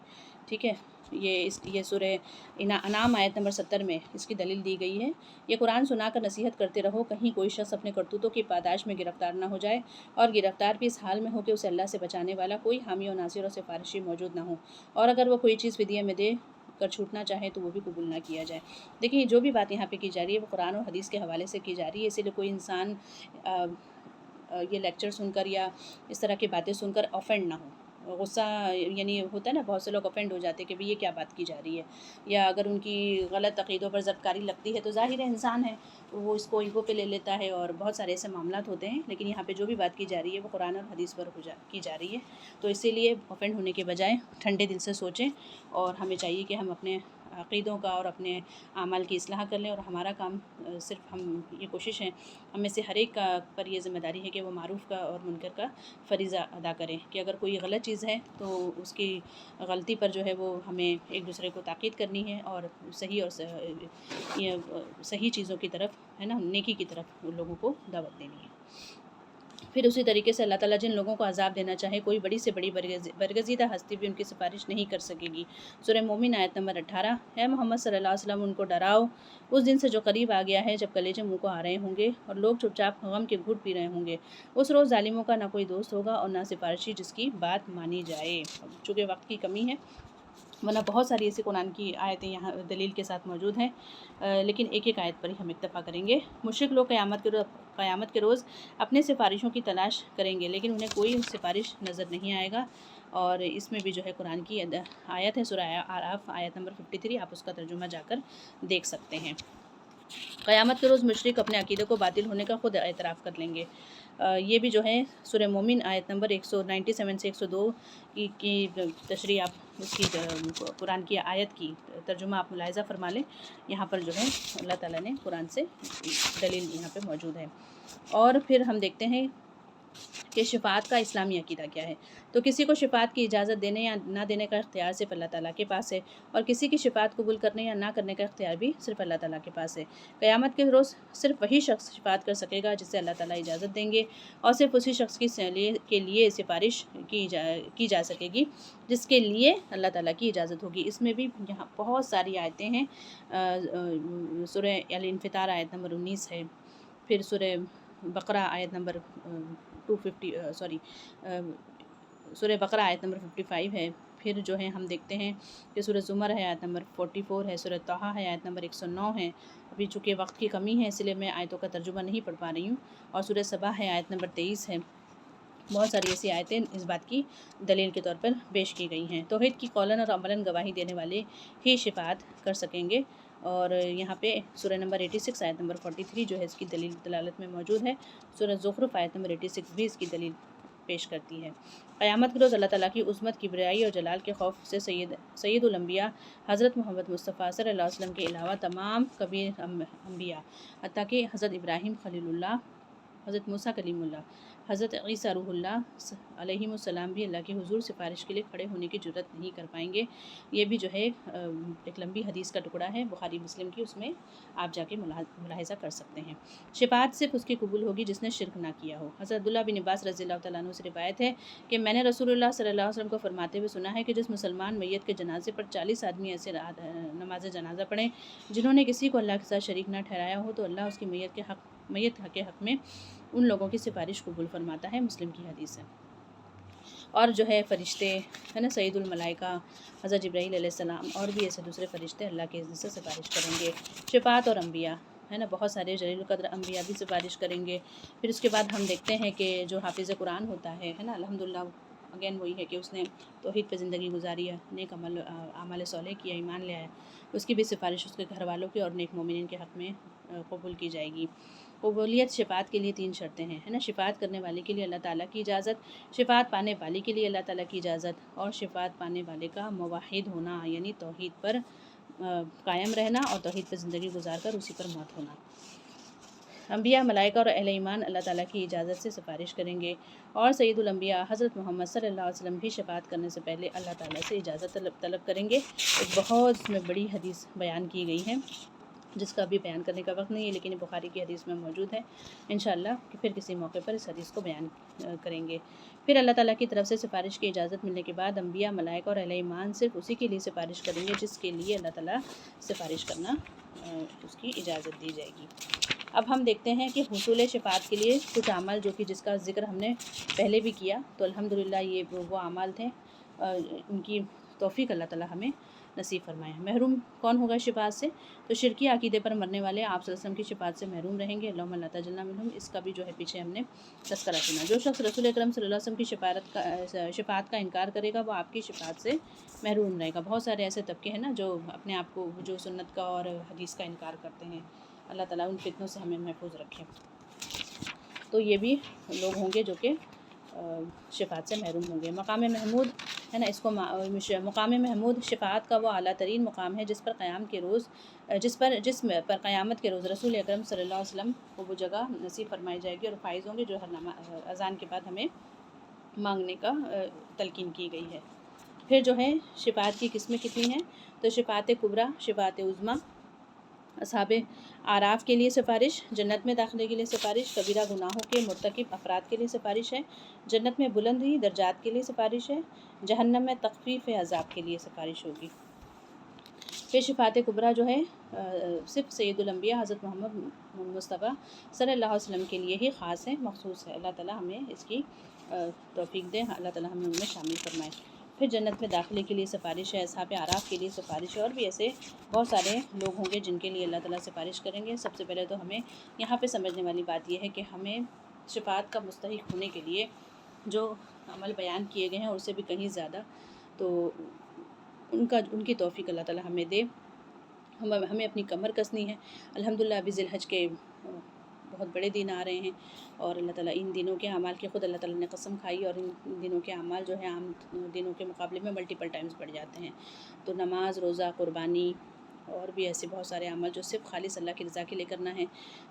ठीक है। ये सूरह अनाम आयत नंबर 70 में इसकी दलील दी गई है। ये कुरान सुनाकर नसीहत करते रहो, कहीं कोई शख्स अपने करतूतों की पादाश में गिरफ़्तार ना हो जाए, और गिरफ़्तार भी इस हाल में हो कि उसे अल्लाह से बचाने वाला कोई हामी और नासिर और सिफारिशी मौजूद ना हो, और अगर वो कोई चीज़ फ़िदिया में दे कर छूटना चाहे तो वो भी कबूल ना किया जाए। देखिए, जो भी बात यहाँ पे की जा रही है वो कुरान और हदीस के हवाले से की जा रही है, इसीलिए कोई इंसान ये लेक्चर सुनकर या इस तरह की बातें सुनकर ऑफेंड ना हो। गुस्सा, यानी होता है ना, बहुत से लोग ऑफेंड हो जाते हैं कि भाई ये क्या बात की जा रही है, या अगर उनकी गलत अक़ीदों पर ज़दकारी लगती है तो ज़ाहिर है इंसान है, वो इसको ईगो पे ले लेता है, और बहुत सारे ऐसे मामलात होते हैं। लेकिन यहाँ पे जो भी बात की जा रही है वो कुरान और हदीस पर की जा रही है, तो इसीलिए ऑफेंड होने के बजाय ठंडे दिल से सोचें, और हमें चाहिए कि हम अपने अक़ीदों का और अपने आमाल की इस्लाह कर लें। और हमारा काम सिर्फ, हम ये कोशिश है हम में से हर एक का पर ये ज़िम्मेदारी है कि वो मारूफ़ का और मुनकर का फ़रीज़ा अदा करें, कि अगर कोई गलत चीज़ है तो उसकी गलती पर जो है वो हमें एक दूसरे को ताक़ीद करनी है, और सही और सही चीज़ों की तरफ, है ना, नेकी की तरफ लोगों को दावत देनी है। फिर उसी तरीके से अल्लाह ताला जिन लोगों को अज़ाब देना चाहे, कोई बड़ी से बड़ी बरगज़ीदा हस्ती भी उनकी सिफारिश नहीं कर सकेगी। सूरह मोमिन आयत नंबर 18, है मोहम्मद सल्लल्लाहु अलैहि वसल्लम, उनको डराओ उस दिन से जो करीब आ गया है, जब कलेजे मुँह को आ रहे होंगे और लोग चुपचाप गम के घूंट पी रहे होंगे। उस रोज़ ज़ालिमों का ना कोई दोस्त होगा और ना सिफारिशी जिसकी बात मानी जाए। चूँकि वक्त की कमी है, वरना बहुत सारी ऐसी कुरान की आयतें यहाँ दलील के साथ मौजूद हैं, लेकिन एक एक आयत पर ही हम इत्तफ़ा करेंगे। मुशरिक लोग क़यामत के रोज़ अपने सिफारिशों की तलाश करेंगे, लेकिन उन्हें कोई सिफारिश नज़र नहीं आएगा। اور اس میں بھی جو ہے قرآن کی آیت ہے سورہ اعراف آیت نمبر 53، آپ اس کا ترجمہ جا کر دیکھ سکتے ہیں۔ قیامت کے روز مشرک اپنے عقیدے کو باطل ہونے کا خود اعتراف کر لیں گے۔ یہ بھی جو ہے سورہ مومن آیت نمبر 197 سے 102 کی تشریح آپ اس کی قرآن کی آیت کی ترجمہ آپ ملاحظہ فرما لیں۔ یہاں پر جو ہے اللہ تعالیٰ نے قرآن سے دلیل یہاں پہ موجود ہے۔ اور پھر ہم دیکھتے ہیں کہ شفاعت کا اسلامی عقیدہ کیا ہے۔ تو کسی کو شفاعت کی اجازت دینے یا نہ دینے کا اختیار صرف اللہ تعالیٰ کے پاس ہے، اور کسی کی شفاعت قبول کرنے یا نہ کرنے کا اختیار بھی صرف اللہ تعالیٰ کے پاس ہے۔ قیامت کے روز صرف وہی شخص شفاعت کر سکے گا جسے اللہ تعالیٰ اجازت دیں گے، اور صرف اسی شخص کے لیے سفارش کی جا سکے گی جس کے لیے اللہ تعالیٰ کی اجازت ہوگی۔ اس میں بھی یہاں بہت ساری آیتیں ہیں۔ سورہ الانفطار آیت نمبر 19 ہے، پھر سورہ بقرہ آیت نمبر سورہ بقرہ آیت نمبر 55 ہے۔ پھر جو ہے ہم دیکھتے ہیں کہ سورہ زمر ہے آیت نمبر 44 ہے، سورہ طٰہٰ ہے آیت نمبر 109 ہے۔ ابھی چونکہ وقت کی کمی ہے اس لیے میں آیتوں کا ترجمہ نہیں پڑھ پا رہی ہوں، اور سورہ سبا ہے آیت نمبر 23 ہے۔ بہت ساری ایسی آیتیں اس بات کی دلیل کے طور پر پیش کی گئی ہیں۔ توحید کی قولاً اور عملاً گواہی دینے والے ہی شفاعت کر سکیں گے، اور یہاں پہ سورہ نمبر 86 آیت نمبر 43 جو ہے اس کی دلالت میں موجود ہے۔ سورہ زخرف آیت نمبر 86 بھی اس کی دلیل پیش کرتی ہے۔ قیامت کے روز اللہ تعالیٰ کی عظمت، کبریائی اور جلال کے خوف سے سید الانبیاء حضرت محمد مصطفیٰ صلی اللہ علیہ وسلم کے علاوہ تمام کبیر انبیاء، حتیٰ کہ حضرت ابراہیم خلیل اللہ، حضرت موسیٰ کلیم اللہ، حضرت عیسیٰ روح اللہ علیہ السلام بھی اللہ کے حضور سفارش کے لیے کھڑے ہونے کی جرات نہیں کر پائیں گے۔ یہ بھی جو ہے ایک لمبی حدیث کا ٹکڑا ہے بخاری مسلم کی، اس میں آپ جا کے ملاحظہ کر سکتے ہیں۔ شفاعت صرف اس کی قبول ہوگی جس نے شرک نہ کیا ہو۔ حضرت عبداللہ بن عباس رضی اللہ تعالیٰ عنہ سے روایت ہے کہ میں نے رسول اللہ صلی اللہ علیہ وسلم کو فرماتے ہوئے سنا ہے کہ جس مسلمان میت کے جنازے پر 40 آدمی ایسے نماز جنازہ پڑھیں جنہوں نے کسی کو اللہ کے ساتھ شریک نہ ٹھہرایا ہو، تو اللہ اس کی میت کے حق میں ان لوگوں کی سفارش قبول فرماتا ہے۔ مسلم کی حدیث ہے۔ اور جو ہے فرشتے ہے نا، سید الملائکہ حضرت جبرائیل علیہ السلام اور بھی ایسے دوسرے فرشتے اللہ کے اذن سے سفارش کریں گے۔ شفاعت اور انبیاء ہے نا، بہت سارے جلیل القدر انبیاء بھی سفارش کریں گے۔ پھر اس کے بعد ہم دیکھتے ہیں کہ جو حافظ قرآن ہوتا ہے نا، الحمدللہ اگین وہی ہے کہ اس نے توحید پہ زندگی گزاری ہے، نیک اعمال صالح کیا، ایمان لے آیا، اس کی بھی سفارش اس کے گھر والوں کی اور نیک مومنین کے حق میں قبول کی جائے گی۔ قبولیت شفاعت کے لیے 3 شرطیں ہیں، ہے نا۔ شفاعت کرنے والے کے لیے اللہ تعالیٰ کی اجازت، شفاعت پانے والے کے لیے اللہ تعالیٰ کی اجازت، اور شفاعت پانے والے کا موحد ہونا، یعنی توحید پر قائم رہنا اور توحید پر زندگی گزار کر اسی پر موت ہونا۔ انبیاء، ملائکہ اور اہل ایمان اللہ تعالیٰ کی اجازت سے سفارش کریں گے، اور سید الانبیاء حضرت محمد صلی اللہ علیہ وسلم بھی شفاعت کرنے سے پہلے اللہ تعالیٰ سے اجازت طلب کریں گے۔ ایک بہت اس میں بڑی حدیث بیان کی گئی ہے جس کا ابھی بیان کرنے کا وقت نہیں ہے، لیکن یہ بخاری کی حدیث میں موجود ہے۔ انشاءاللہ کہ پھر کسی موقع پر اس حدیث کو بیان کریں گے۔ پھر اللہ تعالیٰ کی طرف سے سفارش کی اجازت ملنے کے بعد انبیاء، ملائکہ اور اہل ایمان صرف اسی کے لیے سفارش کریں گے جس کے لیے اللہ تعالیٰ سفارش کرنا اس کی اجازت دی جائے گی۔ اب ہم دیکھتے ہیں کہ حصول شفاعت کے لیے کچھ اعمال جو کہ جس کا ذکر ہم نے پہلے بھی کیا، تو الحمدللہ یہ وہ اعمال تھے، ان کی توفیق اللہ تعالیٰ ہمیں نصیب فرمائے۔ محروم کون ہوگا شفاعت سے؟ تو شرکی عقیدے پر مرنے والے آپ صلی اللہ علیہ وسلم کی شفاعت سے محروم رہیں گے، اللہم لا تجعلنا منہم۔ اس کا بھی جو ہے پیچھے ہم نے تذکرہ سنا۔ جو شخص رسول اکرم صلی اللہ علیہ وسلم کی شفاعت کا انکار کرے گا وہ آپ کی شفاعت سے محروم رہے گا۔ بہت سارے ایسے طبقے ہیں نا جو اپنے آپ کو جو سنت کا اور حدیث کا انکار کرتے ہیں، اللہ تعالیٰ ان فتنوں سے ہمیں محفوظ رکھے۔ تو یہ بھی لوگ ہوں گے جو کہ شفاعت سے محروم ہوں گے۔ مقام محمود ہے نا، اس کو مقام محمود شفاعت کا وہ اعلیٰ ترین مقام ہے جس پر قیامت کے روز رسول اکرم صلی اللہ علیہ وسلم کو وہ جگہ نصیب فرمائی جائے گی، اور فائز ہوں گے جو ہر اذان کے بعد ہمیں مانگنے کا تلقین کی گئی ہے۔ پھر جو ہے شفاعت کی قسمیں کتنی ہیں؟ تو شفاعت کبریٰ، شفاعت عظمیٰ، اصحاب اعراف کے لیے سفارش، جنت میں داخلے کے لیے سفارش، کبیرہ گناہوں کے مرتکب افراد کے لیے سفارش ہے، جنت میں بلندی درجات کے لیے سفارش ہے، جہنم میں تخفیف عذاب کے لیے سفارش ہوگی۔ پھر شفاعت کبریٰ جو ہے صرف سید الانبیاء حضرت محمد مصطفیٰ صلی اللہ علیہ وسلم کے لیے ہی خاص ہے، مخصوص ہے۔ اللہ تعالیٰ ہمیں اس کی توفیق دے، اللہ تعالیٰ ہمیں ان میں شامل فرمائے۔ پھر جنت میں داخلے کے لیے سفارش ہے، اصحاب اعراف کے لیے سفارش ہے، اور بھی ایسے بہت سارے لوگ ہوں گے جن کے لیے اللہ تعالیٰ سفارش کریں گے۔ سب سے پہلے تو ہمیں یہاں پہ سمجھنے والی بات یہ ہے کہ ہمیں شفاعت کا مستحق ہونے کے لیے جو عمل بیان کیے گئے ہیں اور اس سے بھی کہیں زیادہ، تو ان کی توفیق اللہ تعالیٰ ہمیں دے۔ ہمیں اپنی کمر کسنی ہے۔ الحمدللہ ابھی ذی الحج کے بہت بڑے دن آ رہے ہیں، اور اللہ تعالیٰ ان دنوں کے اعمال کی خود اللہ تعالیٰ نے قسم کھائی، اور ان دنوں کے اعمال جو ہیں عام دنوں کے مقابلے میں ملٹیپل ٹائمز بڑھ جاتے ہیں۔ تو نماز، روزہ، قربانی اور بھی ایسے بہت سارے عمل جو صرف خالص اللہ کی رضا کے لیے کرنا ہے،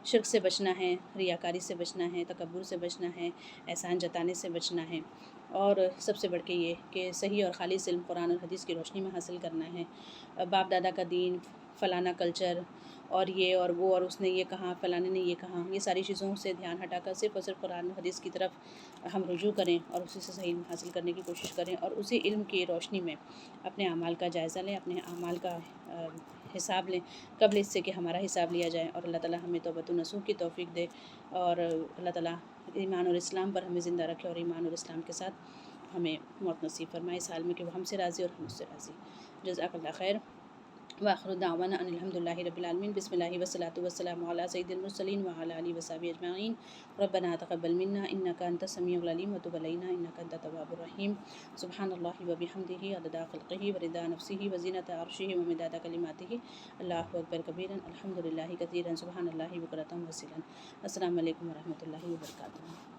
شرک سے بچنا ہے، ریاکاری سے بچنا ہے، تکبر سے بچنا ہے، احسان جتانے سے بچنا ہے، اور سب سے بڑھ کے یہ کہ صحیح اور خالص علم قرآن اور حدیث کی روشنی میں حاصل کرنا ہے۔ باپ دادا کا دین، فلانا کلچر اور یہ اور وہ اور اس نے یہ کہا، فلانے نے یہ کہا، یہ ساری چیزوں سے دھیان ہٹا کر صرف اور صرف قرآن و حدیث کی طرف ہم رجوع کریں اور اسی سے صحیح علم حاصل کرنے کی کوشش کریں، اور اسی علم کی روشنی میں اپنے اعمال کا جائزہ لیں، اپنے اعمال کا حساب لیں قبل اس سے کہ ہمارا حساب لیا جائے، اور اللہ تعالیٰ ہمیں توبۃ النصوح کی توفیق دے، اور اللہ تعالیٰ ایمان اور اسلام پر ہمیں زندہ رکھے، اور ایمان اور اسلام کے ساتھ ہمیں موت نصیب فرمائے اس حال میں کہ وہ ہم سے راضی اور ہم اس سے راضی۔ جزاک اللہ خیر، وآخر دعوانا ان الحمد للہ رب العالمین۔ بسم اللہ والصلاۃ والسلام علی سید المرسلین وعلی آلہ وصحبہ اجمعین۔ ربنا تقبل منا انک انت السمیع العلیم وتب علینا انک انت التواب الرحیم۔ سبحان اللہ وبحمدہ عدد خلقہ ورضا نفسہ وزینۃ عرشہ ومداد کلماتہ۔ اللہ اکبر کبیرا الحمد للہ کثیرا سبحان اللہ بکرۃ واسیلا۔ السلام علیکم ورحمۃ اللہ وبرکاتہ۔